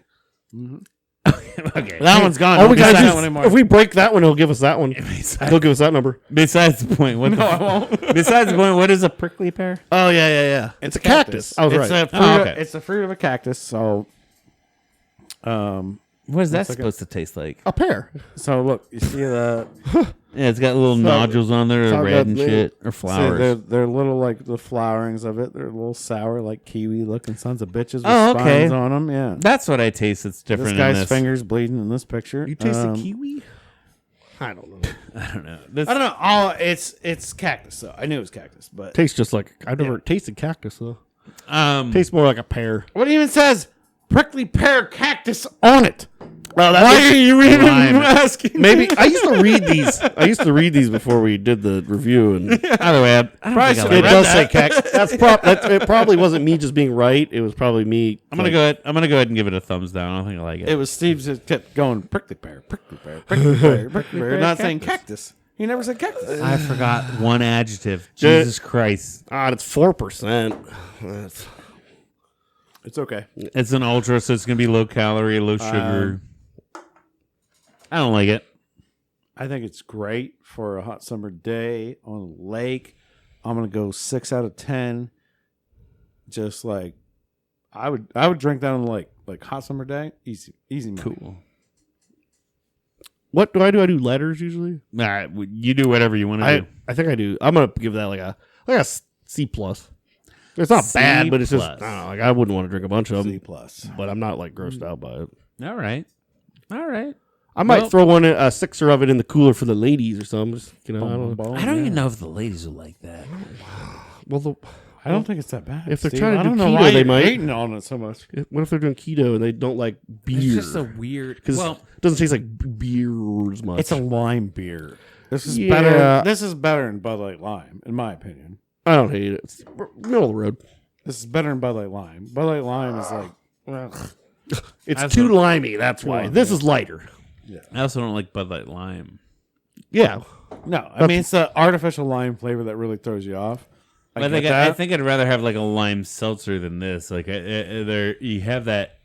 Mm-hmm. Okay. That one's gone. All we Don't gotta use do that is, one anymore. if we break that one, he'll give us that one. He'll give us that number. Besides the point, what? No, I won't. Besides the point, what is a prickly pear? Oh yeah. It's a cactus. I was it's right. A fruit Oh, okay. It's a fruit of a cactus. So, What is that supposed to taste like? A pear. so look, you see the Yeah, it's got little nodules on there, all red got and the- shit, or see, flowers. they're little like the flowerings of it. They're a little sour, like kiwi looking sons of bitches with Oh, okay. spines on them. Yeah, That's what I taste. That's different. this guy's in this. fingers bleeding in this picture. You taste the kiwi? I don't know. I don't know. This, I don't know. Oh, it's cactus. So I knew it was cactus, but Tastes just like I've never tasted cactus though. Um, Tastes more like a pear. what it even says prickly pear cactus on it. Well, Why are you even lime. asking? maybe I used to read these. I used to read these before we did the review, and Either way, I don't Probably think I should like it read it. does that. say cactus. It probably wasn't me just being right. It was probably me. I'm gonna go ahead. I'm gonna go ahead and give it a thumbs down. I don't think I like it. It was Steve just kept going prickly pear, prickly pear, prickly pear, prickly pear, not saying cactus. He never said cactus. I forgot one adjective. Jesus Christ! It's 4%. It's okay. It's an ultra, so it's gonna be low calorie, low sugar. I don't like it. I think it's great for a hot summer day on a lake. I'm gonna go 6 out of 10. Just like I would drink that on the lake, like hot summer day. Easy money. Cool. What do? I do letters usually. All right, you do whatever you want to do. I think I do. I'm gonna give that like a C plus. It's not C bad, but it's just I plus. don't know. Like I wouldn't want to drink a bunch of C them, plus. but I'm not like grossed out by it. All right. I might Well- throw a sixer of it in the cooler for the ladies or something. Just, I don't know. I don't even know if the ladies will like that. Well, I don't think it's that bad. If they're Steve. trying to I do don't know keto, why they you're might. hating on it so much. what if they're doing keto and they don't like beer? It's just a weird. Because it doesn't taste like beer as much. It's a lime beer. This is Yeah. better. This is better than Bud Light Lime, in my opinion. I don't hate it. It's middle of the road. This is better than Bud Light Lime. Bud Light Lime is like, well, It's That's too what- limey. That's why. Lime, This yeah. is lighter. I also don't like Bud Light Lime. Yeah. no. I mean, it's the artificial lime flavor that really throws you off. I think get that. I think I'd rather have like a lime seltzer than this. Like there, you have that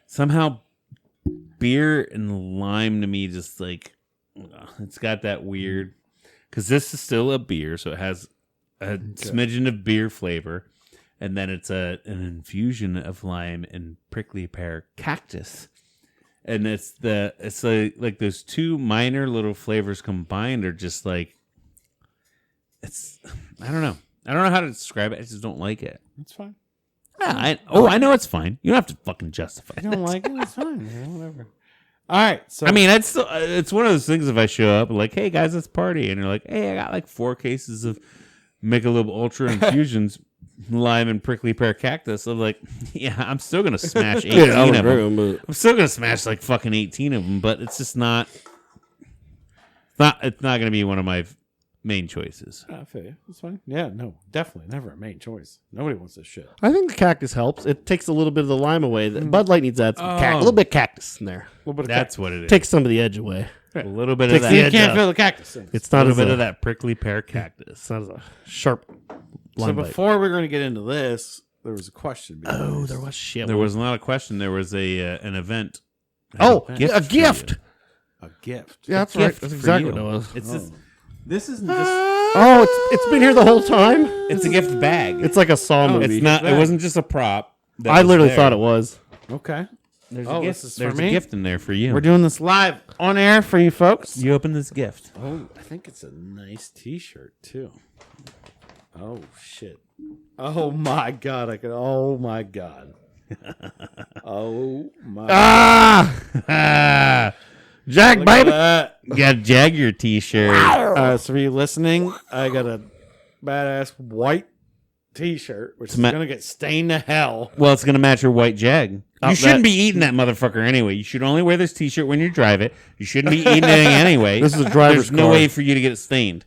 somehow beer and lime to me just like it's got that weird because this is still a beer, so it has a smidgen of beer flavor, and then it's an infusion of lime and prickly pear cactus, and it's like those two minor little flavors combined are just like it's I don't know. I don't know how to describe it. I just don't like it. It's fine. Yeah, I know it's fine. You don't have to fucking justify If you it. don't like it, it's fine. Man, whatever. All right. So I mean, it's one of those things if I show up like, hey guys, let's party, and you're like, hey, I got like 4 cases of Michelob Ultra infusions, lime and prickly pear cactus. I'm like, yeah, I'm still gonna smash 18 Yeah, I would of drink them. them, but I'm still gonna smash like fucking 18 of them, but it's just not. It's not gonna be one of my main choices. I feel you. It's fine. Yeah, no, definitely never a main choice. Nobody wants this shit. I think the cactus helps. It takes a little bit of the lime away. Bud Light needs to add some Oh. a little bit of cactus in there. A little bit of That's what it is. Takes some of the edge away. A little bit of Takes that. the you edge can't out. feel the cactus thing. It's A not little as bit a, of that prickly pear cactus. It's not as a sharp So lime bite. before we're going to get into this, there was a question. being Oh, raised. there was shit. There was not a question. There was an event. Oh, for a you. gift. a gift. Yeah, that's right. Gift That's for exactly you. what it was. It's just, this isn't just. Oh, it's been here the whole time. It's a gift bag. It's like a Saw movie. It's not. It bag. wasn't just a prop. that I was literally there. thought it was. Okay. There's Oh, a gift. this is for There's me? a gift in there for you. We're doing this live on air for you folks. You open this gift. Oh, I think it's a nice T-shirt too. Oh shit! Oh my god! Oh my god! Oh my! Ah, Jack, Look at baby. that. Got a Jagger T-shirt. So for you listening, I got a badass white T-shirt, which is ma- gonna get stained to hell. Well, it's gonna match your white Jag. Oh, You shouldn't that- be eating that motherfucker anyway. You should only wear this T-shirt when you drive it. You shouldn't be eating it anyway. This is a driver's There's no car. way for you to get it stained.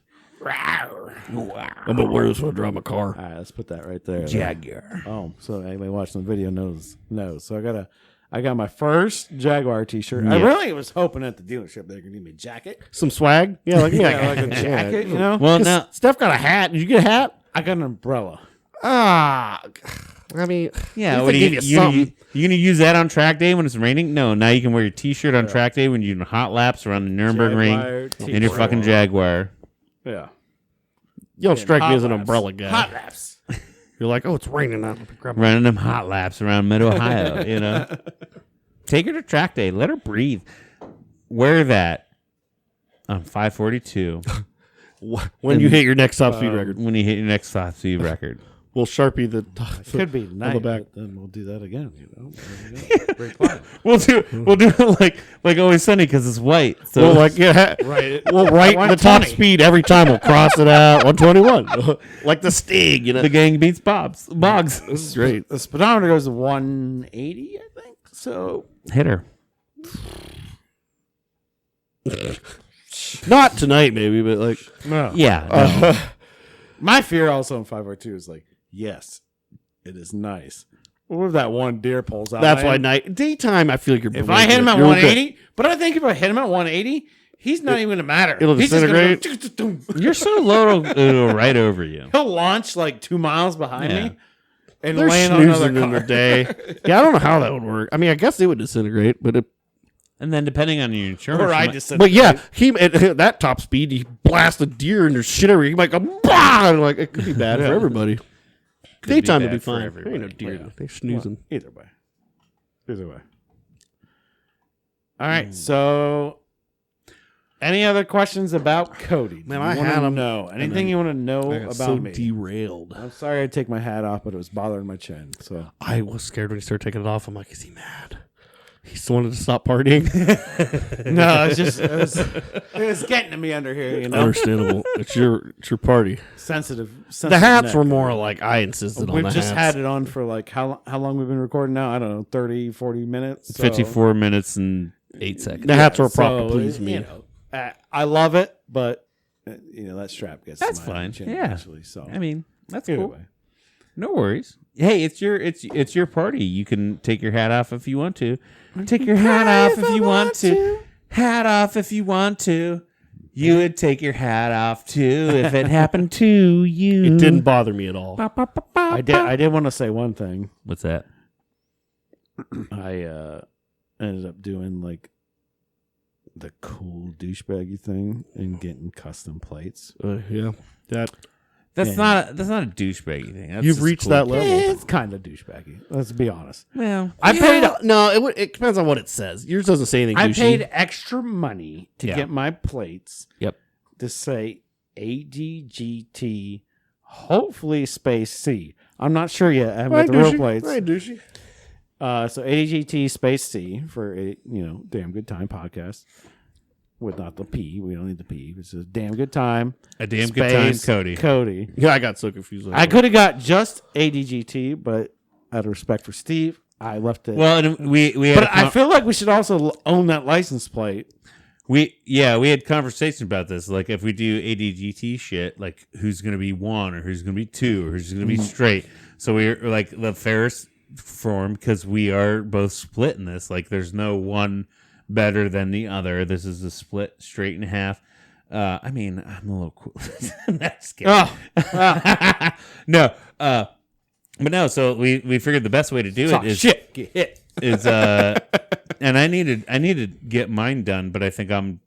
I'm gonna wear this when I drive my car. All right, let's put that right there. Jagger. Oh, so anybody watching the video knows. So I got my first Jaguar T-shirt. I Yeah. really was hoping at the dealership they could give me a jacket. Some swag. Yeah, like Yeah, like a jacket, you know. Well, now Steph got a hat. Did you get a hat? I got an umbrella. Ah, I mean, Yeah, at what least do they you, give you something. you gonna use that on track day when it's raining? No, now you can wear your T-shirt on track day when you're doing hot laps around the Nürburgring Jaguar in your T-shirt. fucking Jaguar. Yeah. You don't strike me Hot as an laps. umbrella guy. Hot laps. You're like, oh, it's raining now. Running them hot laps around Mid Ohio, you know. Take her to track day. Let her breathe. Wear that on 542 When you hit your next top speed record, when you hit your next 5 speed record. we'll Sharpie the Could be the nice. back. But then we'll do that again. You know. Great plan. We'll do it like Always Sunny because it's white. So We'll like Right. we'll write the top 120. speed every time. We'll cross it out 121, like the Stig. You know, the gang beats Bogs. this is great. The speedometer goes to 180, I think. So Hit her. Not tonight, maybe, but like no. Yeah. no. My fear also in 502 is like, yes, it is nice. What if that one deer pulls out? that's why night daytime. I feel like you're. If I hit him at You're okay. 180, but I think if I hit him at 180, he's not even going to matter. It'll He's just gonna disintegrate. go, You're so low, it'll right over you. he'll launch like 2 miles behind Yeah. me and They're land on another snoozing in car. the day. Yeah, I don't know how that would work. I mean, I guess they would disintegrate, but And then depending on your insurance, Or you I might- just said, but yeah, he at that top speed, he blasts a deer and there's shit everywhere. He might go, bah! And like it could be bad for everybody. Could be Daytime would bad be for fine. everybody. Ain't no deer. Yeah. They're snoozing. either way. Either way. All right. So, any other questions about Cody? Man, Do I you wanna had 'em, know anything then you want to know I got about so me? derailed. I'm sorry I take my hat off, but it was bothering my chin. So I was scared when he started taking it off. I'm like, is he mad? He still wanted to stop partying. no, it was getting to me under here. You know, Understandable. It's your party. sensitive. The hats neck. were more like I insisted on We've the just hats. had it on for like how long we've been recording now? I don't know, 30, 40 minutes. So, 54 minutes and 8 seconds. The hats were a so, prop to please me. You know, I love it, but that strap gets That's to my fine. chin Yeah. eventually, so I mean, that's either cool. way. No worries. Hey, it's your party. You can take your hat off if you want to. Take your hat off if you want to. Hat off if you want to. You would take your hat off too if it happened to you. It didn't bother me at all. I did want to say one thing. What's that? I ended up doing like the cool douchebaggy thing and getting custom plates. Yeah. That's Yeah. not a douchebaggy thing. That's You've just reached cool. that level. It's kind of douchebaggy. Let's be honest. Well, I paid. No, it depends on what it says. Yours doesn't say anything. I douchey. paid extra money to Yeah. get my plates. Yep. To say ADGT, hopefully space C. I'm not sure yet. I haven't got the real plates. Right, douchey. So ADGT space C for a damn good time podcast. With not the P, we don't need the P. It's a damn good time. a damn good time, Space Cody. Cody. Yeah, I got so confused. I could have got just ADGT, but out of respect for Steve, I left it. Well, and we had but a I feel like we should also own that license plate. we had conversation about this. Like if we do ADGT shit, like who's gonna be 1 or who's gonna be 2 or who's gonna be straight. So we're like the fairest form because we are both split in this. Like there's no one better than the other. This is a split straight in half. I mean, I'm a little cool. That's scary. No. But no. So we figured the best way to do it is shit. Get hit. and I need to get mine done, but I think I'm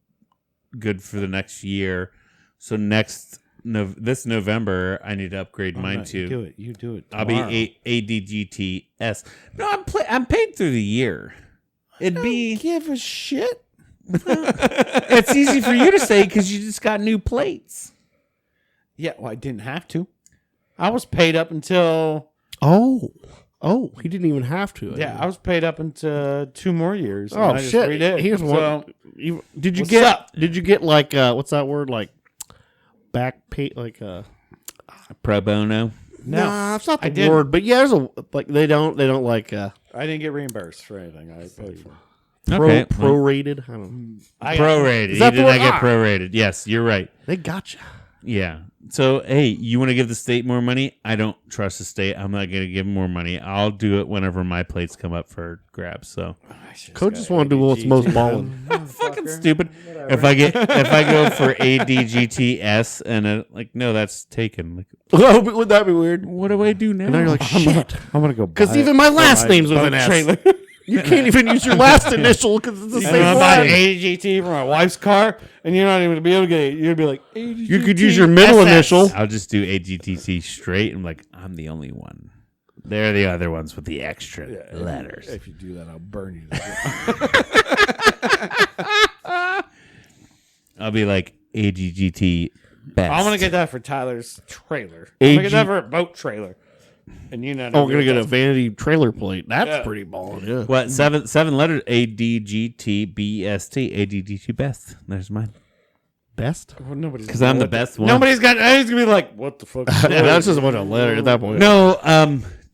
good for the next year. So this November, I need to upgrade mine too. You do it. I'll tomorrow. be ADGTS. No, I'm paid through the year. It'd be. Give a shit. It's easy for you to say because you just got new plates. Yeah, well, I didn't have to. I was paid up until. Oh, he didn't even have to. Yeah, I was paid up until 2 more years. and Oh I just shit! redid. Here's one. So, Did you What's get? up? Did you get like what's that word? Like back pay? Like Pro bono. No, nah, it's not I the didn't. word. But yeah, there's a like they don't like I didn't get reimbursed for anything I paid for. prorated. I don't know. I Prorated. Is You that did the not word? get Ah. prorated. Yes, you're right. They got you. Yeah. So, hey, you want to give the state more money? I don't trust the state. I'm not going to give them more money. I'll do it whenever my plates come up for grabs. So, Coach just want to do what's most balling. fucking stupid. If I go for ADGTS and no, that's taken. Like, Oh, would that be weird? what do I do now? And now you're like, shit. I'm gonna go Because even my last name's with an S. You can't even use your last initial because it's the And I'm same buying one. ADGT for my wife's car, and you're not even gonna be able to get it. You're gonna be like, ADGT You could use your middle initial. I'll just do AGTC straight. I'm like, I'm the only one. They're the other ones with the extra letters. If you do that, I'll burn you. I'll be like AGGT best. I'm gonna get that for Tyler's trailer. I'm gonna get that for a boat trailer. And you know, Oh, we're gonna get a vanity trailer plate. That's pretty balling. Yeah. What seven letters? ADGTBST. ADGT best. There's mine. Best? Well, nobody's Because I'm the best one. Nobody's got. He's gonna be like, "What the fuck?" That's just a bunch of letters at that point. No.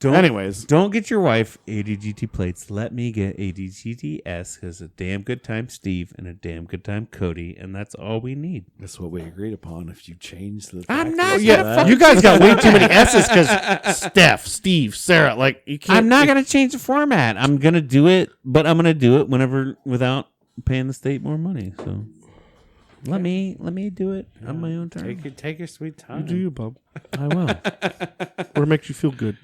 Anyways, Don't get your wife ADGT plates. Let me get ADGTS because a damn good time Steve and a damn good time Cody, and that's all we need. that's what we agreed upon. If you change the, I'm not Yeah, gonna you guys got way too many S's because Steph, Steve, Sarah, like you can't. I'm not gonna change the format. I'm gonna do it, but I'm gonna do it whenever without paying the state more money. So let me do it on my own terms. Take your sweet time. do you, bub? I will. Or makes you feel good.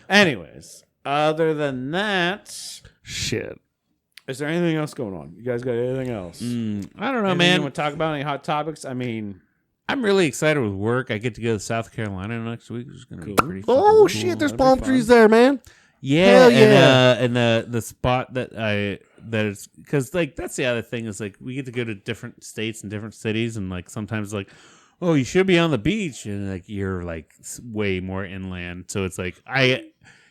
Anyways, other than that, Shit. is there anything else going on? You guys got anything else? I don't know, Anything You man. want to talk about any hot topics? I mean, I'm really excited with work. I get to go to South Carolina next week, which is gonna be pretty. Oh fucking shit! cool. There's That'd be palm fun. trees there, man. Yeah, Hell yeah. and the spot that is because like that's the other thing is like we get to go to different states and different cities and like sometimes like oh you should be on the beach and like you're like way more inland so it's like I'm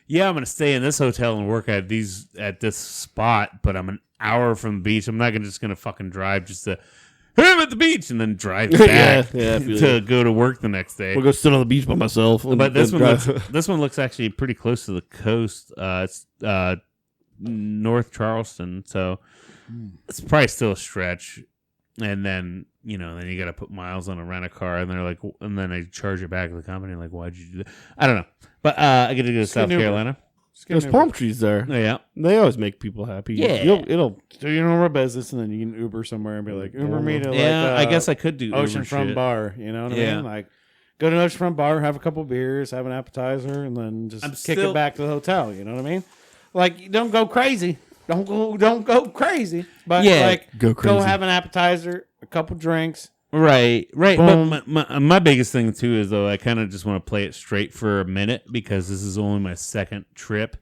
gonna stay in this hotel and work at this spot but I'm an hour from the beach. I'm not just gonna fucking drive just to hey, I'm at the beach and then drive back Yeah, I feel to you. go to work the next day. We'll go sit on the beach by myself. But this and one drive. this one looks actually pretty close to the coast. It's North Charleston, so it's probably still a stretch. And then then you got to put miles on a rent a car, and they're like, and then they charge it back to the company. Like, why'd you do that? I don't know, but I get to go to South Carolina. There's palm trees there. Oh, yeah, They always make people happy. Yeah. It'll. do your normal business, and then you can Uber somewhere and be like, Uber me to yeah. like, I guess I could do Uber oceanfront shit. bar. You know what I Yeah. mean? Like, go to an oceanfront bar, have a couple beers, have an appetizer, and then just kick still- it back to the hotel. You know what I mean? Like, don't go crazy. Don't go crazy. But Yeah, like, go crazy. have an appetizer, a couple drinks. Right. Boom. But my biggest thing too is though I kind of just want to play it straight for a minute because this is only my second trip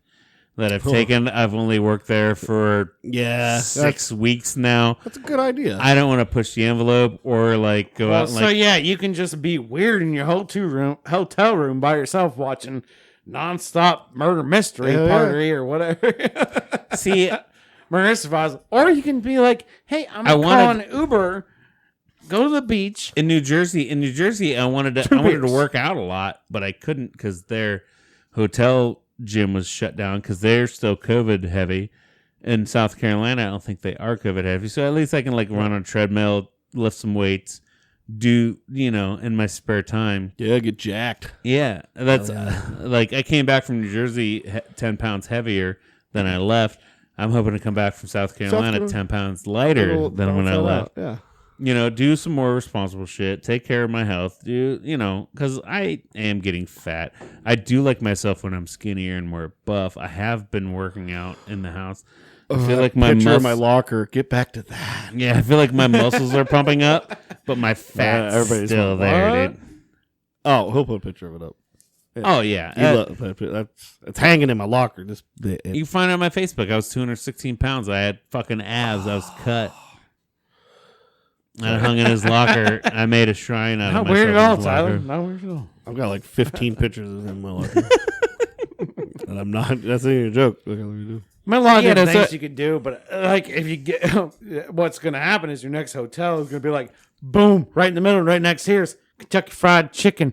that I've taken. I've only worked there for 6 weeks now. That's a good idea. I don't want to push the envelope or like go out and So like yeah, you can just be weird in your hotel room by yourself watching nonstop murder mystery Yeah, yeah. party or whatever. see. Murder mystery files. Or you can be like, hey, I'm I calling wanted- Uber, go to the beach. In New Jersey, I wanted to beers. work out a lot, but I couldn't because their hotel gym was shut down because they're still COVID heavy. In South Carolina, I don't think they are COVID heavy. So at least I can like run on a treadmill, lift some weights, do in my spare time. Yeah, get jacked. Yeah, that's like I came back from New Jersey 10 pounds heavier than I left. I'm hoping to come back from South Carolina 10 pounds lighter than when I left. Yeah. Do some more responsible shit. Take care of my health. Because I am getting fat. I do like myself when I'm skinnier and more buff. I have been working out in the house. I feel like my picture of my muscles. locker. Get back to that. Yeah, I feel like my muscles are pumping up, but my fat's everybody's still like, there, "What?" dude. Oh, he'll put a picture of it up. Oh yeah, It's hanging in my locker. Just you can find it on my Facebook. I was 216 pounds. I had fucking abs. I was cut. I hung in his locker. I made a shrine out Not of myself. weird at all, in his Tyler. locker. Not weird at all. I've got like 15 pictures of him in my locker. And I'm not. That's not even a joke. Look, let me do. I mean, a lot of Yeah, different that's things you could do, but like if you get, what's going to happen is your next hotel is going to be like, boom, right in the middle, right next here is Kentucky Fried Chicken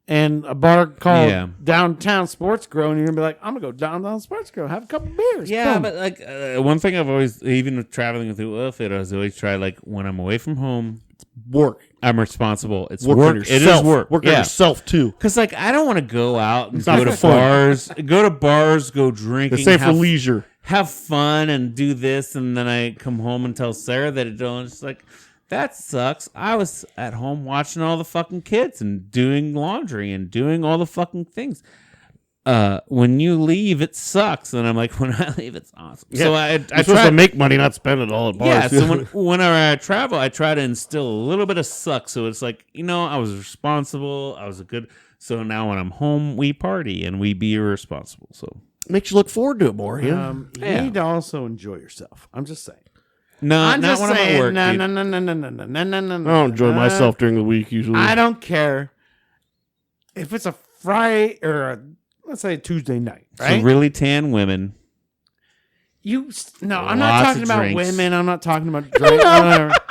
and a bar called Downtown Sports Grill, and you're going to be like, I'm going to go downtown Sports Grill, have a couple beers. Yeah, Boom. but like one thing I've always, even with traveling with the oil fit, I was always try like when I'm away from home, Work. I'm responsible. It's Work work. on It yourself. is work. Work on yourself too. Because like I don't want to go out and It's not go to fun. bars, go drinking, They say for leisure. have fun, and do this, and then I come home and tell Sarah that it don't. It's like that sucks. I was at home watching all the fucking kids and doing laundry and doing all the fucking things. When you leave, it sucks, and I'm like, when I leave, it's awesome. Yeah. So I You're supposed try to make money, not spend it all at bars. yeah, so whenever I travel, I try to instill a little bit of suck. So it's like, I was responsible. I was a good. So now when I'm home, we party and we be irresponsible. So makes you look forward to it more. Yeah. You need to also enjoy yourself. I'm just saying. no, I'm not just when I'm at saying. work. No, dude. no, no, no, no, no, no, no, no, no. I don't enjoy myself during the week usually. I don't care if it's a Friday or let's say Tuesday night, right? So really tan women. I'm not Lots talking of about drinks. women. I'm not talking about drinks.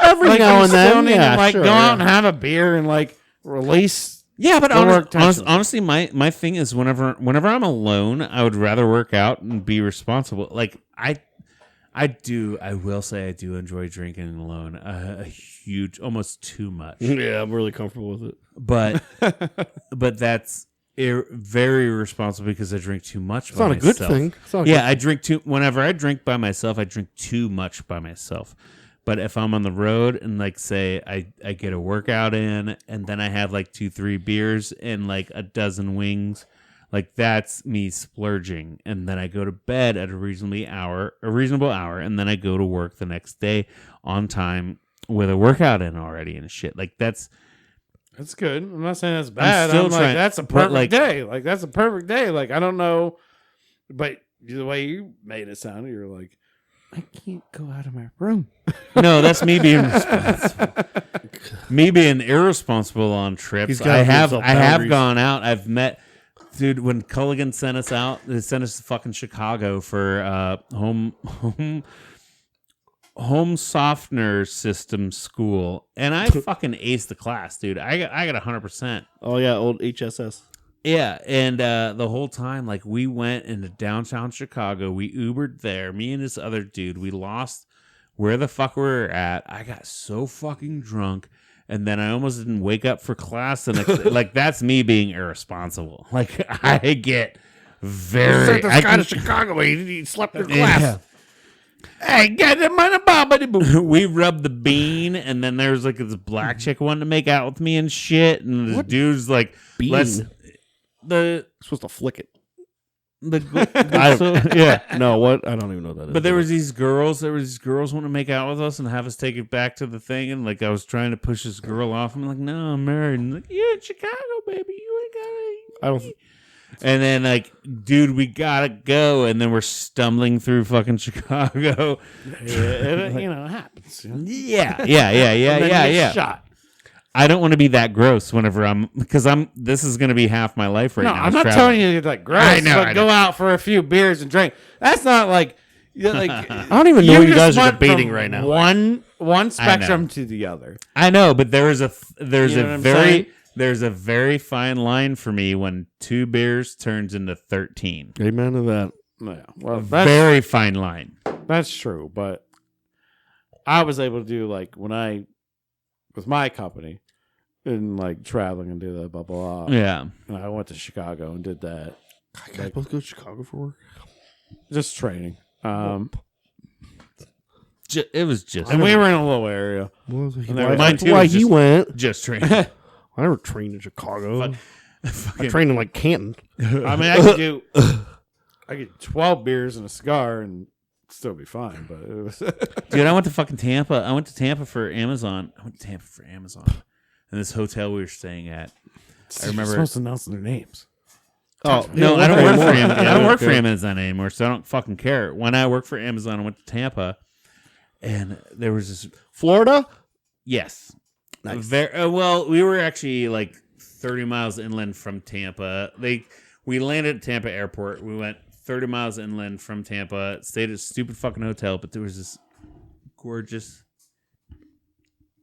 Every like, now you and still then, need yeah, to, like, sure. go out and have a beer and like release. Yeah, but The work tension. honestly, my thing is whenever I'm alone, I would rather work out and be responsible. Like I will say I do enjoy drinking alone. A huge, almost too much. Yeah, I'm really comfortable with it. But that's very irresponsible because I drink too much. It's not a good thing. It's not a Yeah, I drink too. Whenever I drink by myself, I drink too much by myself. But if I'm on the road and like say I get a workout in and then I have like 2-3 beers and like a dozen wings, like that's me splurging. And then I go to bed at a reasonable hour, and then I go to work the next day on time with a workout in already and shit. Like that's good. I'm not saying that's bad. still I'm like, trying- that's a but, perfect like- day. Like that's a perfect day. Like I don't know, but the way you made it sound, you're like, I can't go out of my room. No, that's me being responsible. Me being irresponsible on trips. He's gotta I give have himself I have boundaries. gone out. I've met dude when Culligan sent us out. They sent us to fucking Chicago for home softener system school, and I fucking aced the class, dude. I got 100%. Oh yeah, old HSS. Yeah, and the whole time, like, we went into downtown Chicago. We Ubered there. Me and this other dude, we lost where the fuck we were at. I got so fucking drunk, and then I almost didn't wake up for class. And like, that's me being irresponsible. Like, I get very. This guy to Chicago, but he slept in class. Yeah. Hey, get him on a bobbity boo. We rubbed the bean, and then there was like this black chick wanting to make out with me and shit. And this dude's like, Bean? let's. You're supposed to flick it. Yeah. Yeah. No, what? I don't even know what that is. But there was these girls wanting to make out with us and have us take it back to the thing. And like I was trying to push this girl off. I'm like, no, I'm married. And like, yeah, in Chicago, baby, you ain't gotta. I don't. And then like, dude, we gotta go. And then we're stumbling through fucking Chicago. It happens. Yeah. Shot. I don't want to be that gross whenever this is going to be half my life right No, now. I'm not traveling. telling you to get like gross. I know, But I go know. out for a few beers and drink. That's not like I don't even know what you just guys are went debating from right now. One spectrum to the other. I know, but there's You know what I'm saying? there's a very fine line for me when 2 beers turns into 13. Amen to that. Yeah, well, Very fine line. that's true. But I was able to do like when I with my company and like traveling and do that blah blah blah. Yeah. And I went to Chicago and did that. Guys both go to Chicago for work. Just training. It was just And we were in a little area. Well, he, And there why, was- Mine too why was he just- went? just training. I never trained in Chicago. I trained in like Canton. I mean, I could do 12 beers and a cigar and still be fine. But it was Dude, I went to fucking Tampa. I went to Tampa for Amazon. And this hotel we were staying at. I remember. You're supposed to announce their names. Oh No, yeah, I don't work for anymore. Amazon. Yeah, I don't work for okay. Amazon anymore, so I don't fucking care. When I worked for Amazon, I went to Tampa, and there was this. Florida. Yes, Nice. Well, we were actually like 30 miles inland from Tampa. We landed at Tampa Airport. We went 30 miles inland from Tampa. Stayed at a stupid fucking hotel, but there was this gorgeous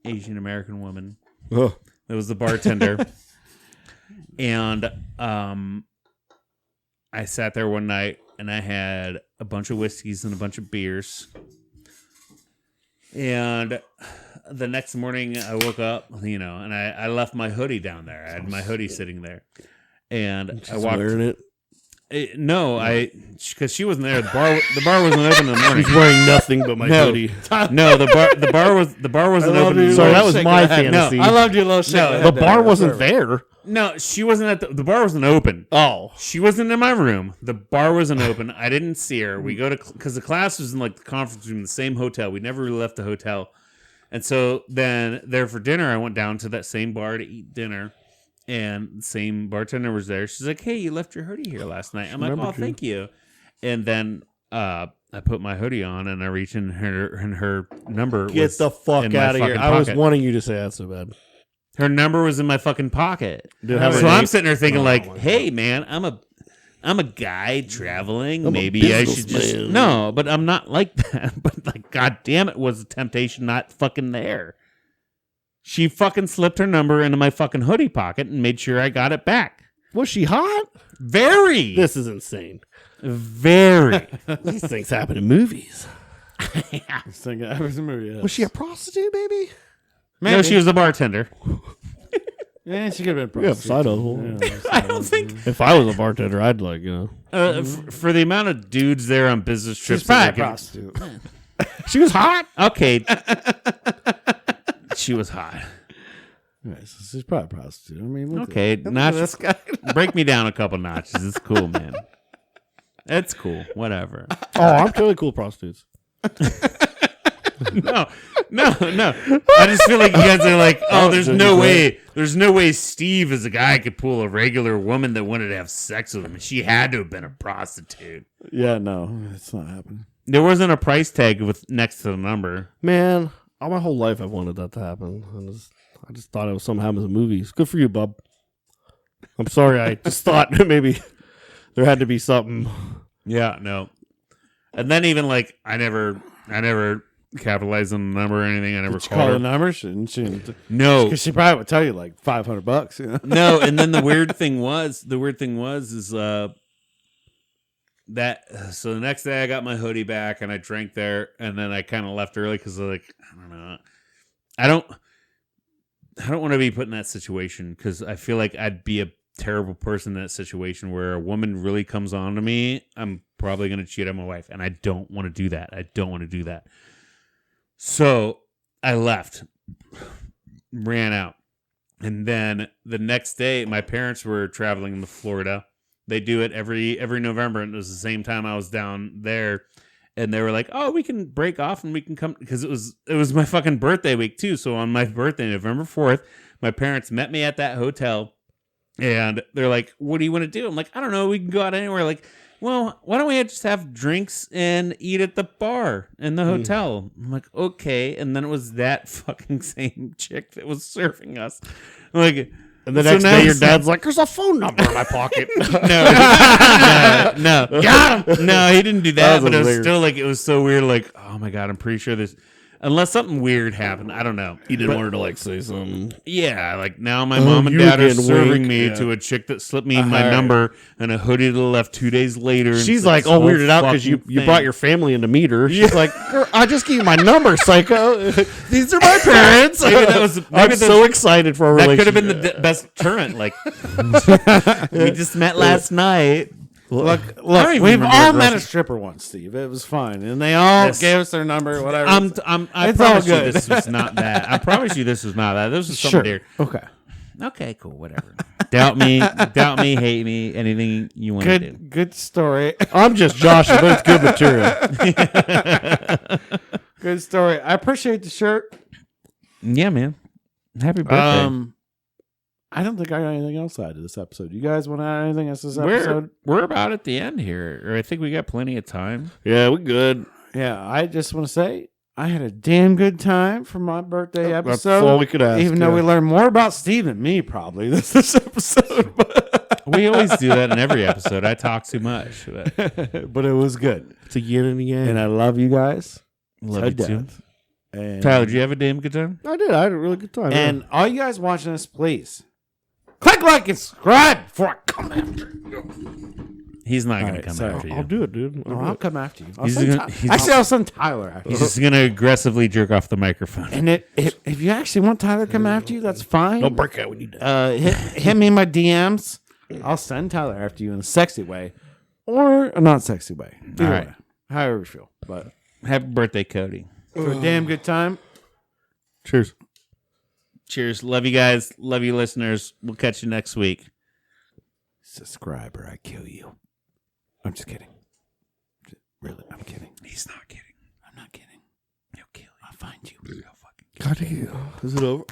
Asian American woman. Oh. That was the bartender. And I sat there one night and I had a bunch of whiskeys and a bunch of beers. And the next morning I woke up, and I left my hoodie down there. I had my hoodie sitting there, and I walked. Wearing it. Because she wasn't there. The bar wasn't open in the morning. She's wearing nothing but my hoodie. No, the bar wasn't open. Sorry, that was my fantasy. I loved your little shit. No, the bar wasn't there. No, she wasn't at the bar wasn't open. Oh, she wasn't in my room. The bar wasn't open. I didn't see her. We go to because the class was in like the conference room in the same hotel. We never really left the hotel, and so then there for dinner, I went down to that same bar to eat dinner. And the same bartender was there. She's like, "Hey, you left your hoodie here last night." I'm like, "Oh, thank you." And then I put my hoodie on and I reached in her number. Get the fuck out of here! I was wanting you to say that so bad. Her number was in my fucking pocket. So I'm sitting there thinking, "Hey, man, I'm a guy traveling. Maybe I should just no." But I'm not like that. But like, god damn it, was the temptation not fucking there? She fucking slipped her number into my fucking hoodie pocket and made sure I got it back. Was she hot? Very. This is insane. Very. These things happen in movies. Yeah. Was she a prostitute, baby? No, she was a bartender. Yeah, she could have been a prostitute. Side hustle. I don't think. If I was a bartender, I'd for the amount of dudes there on business trips. She's probably a prostitute. She was hot. Okay. She was hot. Right, so she's probably a prostitute. I mean, okay, this guy. Break me down a couple notches. It's cool, man. It's cool. Whatever. Oh, I'm totally cool with prostitutes. No. I just feel like you guys are like, oh, there's no way Steve as a guy could pull a regular woman that wanted to have sex with him. She had to have been a prostitute. Yeah, no, it's not happening. There wasn't a price tag next to the number. Man, all my whole life I've wanted that to happen. I just thought it was something happens in movies. Good for you, bub. I'm sorry. I just thought maybe there had to be something. Yeah, no. And then even like I never capitalized on the number or anything. I never called her the number. She no, because she probably would tell you like $500. You know? No, and then the weird thing was that so the next day I got my hoodie back and I drank there and then I kind of left early because like I don't know, I don't want to be put in that situation because I feel like I'd be a terrible person in that situation where a woman really comes on to me. I'm probably going to cheat on my wife and I don't want to do that. So I left, ran out, and then the next day my parents were traveling to Florida. They do it every November, and it was the same time I was down there. And they were like, "Oh, we can break off and we can come," because it was my fucking birthday week too. So on my birthday, November 4th, my parents met me at that hotel, and they're like, "What do you want to do?" I'm like, "I don't know. We can go out anywhere." Like, well, why don't we just have drinks and eat at the bar in the hotel? I'm like, okay. And then it was that fucking same chick that was serving us. I'm like. And the next day, your dad's like, "There's a phone number in my pocket." No, got him. No, he didn't do that. But it was still like it was so weird. Like, oh my god, I'm pretty sure this. Unless something weird happened, I don't know. He didn't want her to like say something. Yeah, like now my mom and dad are serving me to a chick that slipped me my number and a hoodie that left 2 days later. She's like, "Oh, weirded out because you brought your family in to meet her." She's like, "I just gave you my number, psycho. These are my parents." I'm so excited for a relationship. That could have been the best turn. Like, we just met last night. Look, we've all met a stripper once, Steve. It was fine, and they all gave us their number, whatever. I promise you this was not that. I promise you this was not that. This was something dear. Okay, cool, whatever. Doubt me, hate me, anything you want to do. Good story. I'm just Josh, but it's good material. Good story. I appreciate the shirt. Yeah, man. Happy birthday. I don't think I got anything else to add to this episode. You guys want to add anything else to this episode? We're about at the end here. Or I think we got plenty of time. Yeah, we're good. Yeah, I just want to say I had a damn good time for my birthday episode. That's all we could ask. Even though we learned more about Steve than me, probably, this episode. We always do that in every episode. I talk too much. But it was good. It's a yin and a yang. And I love you guys. Love you too. And Tyler, did you have a damn good time? I did. I had a really good time. And all you guys watching this, please click like and subscribe before I come after you. He's not All going right, to come sorry. after you. I'll do it, dude. I'll come after you. He's I'll send Tyler after He's you. just going to aggressively jerk off the microphone. And if you actually want Tyler to come after you, that's fine. Don't break out when you do. Hit me in my DMs. I'll send Tyler after you in a sexy way or a not sexy way. Either All right. way. However you feel. But Happy birthday, Cody. for a damn good time. Cheers. Cheers. Love you guys. Love you, listeners. We'll catch you next week. Subscribe or I kill you. I'm just kidding. Really, I'm kidding. He's not kidding. I'm not kidding. He'll kill you. I'll find you. God, is it over?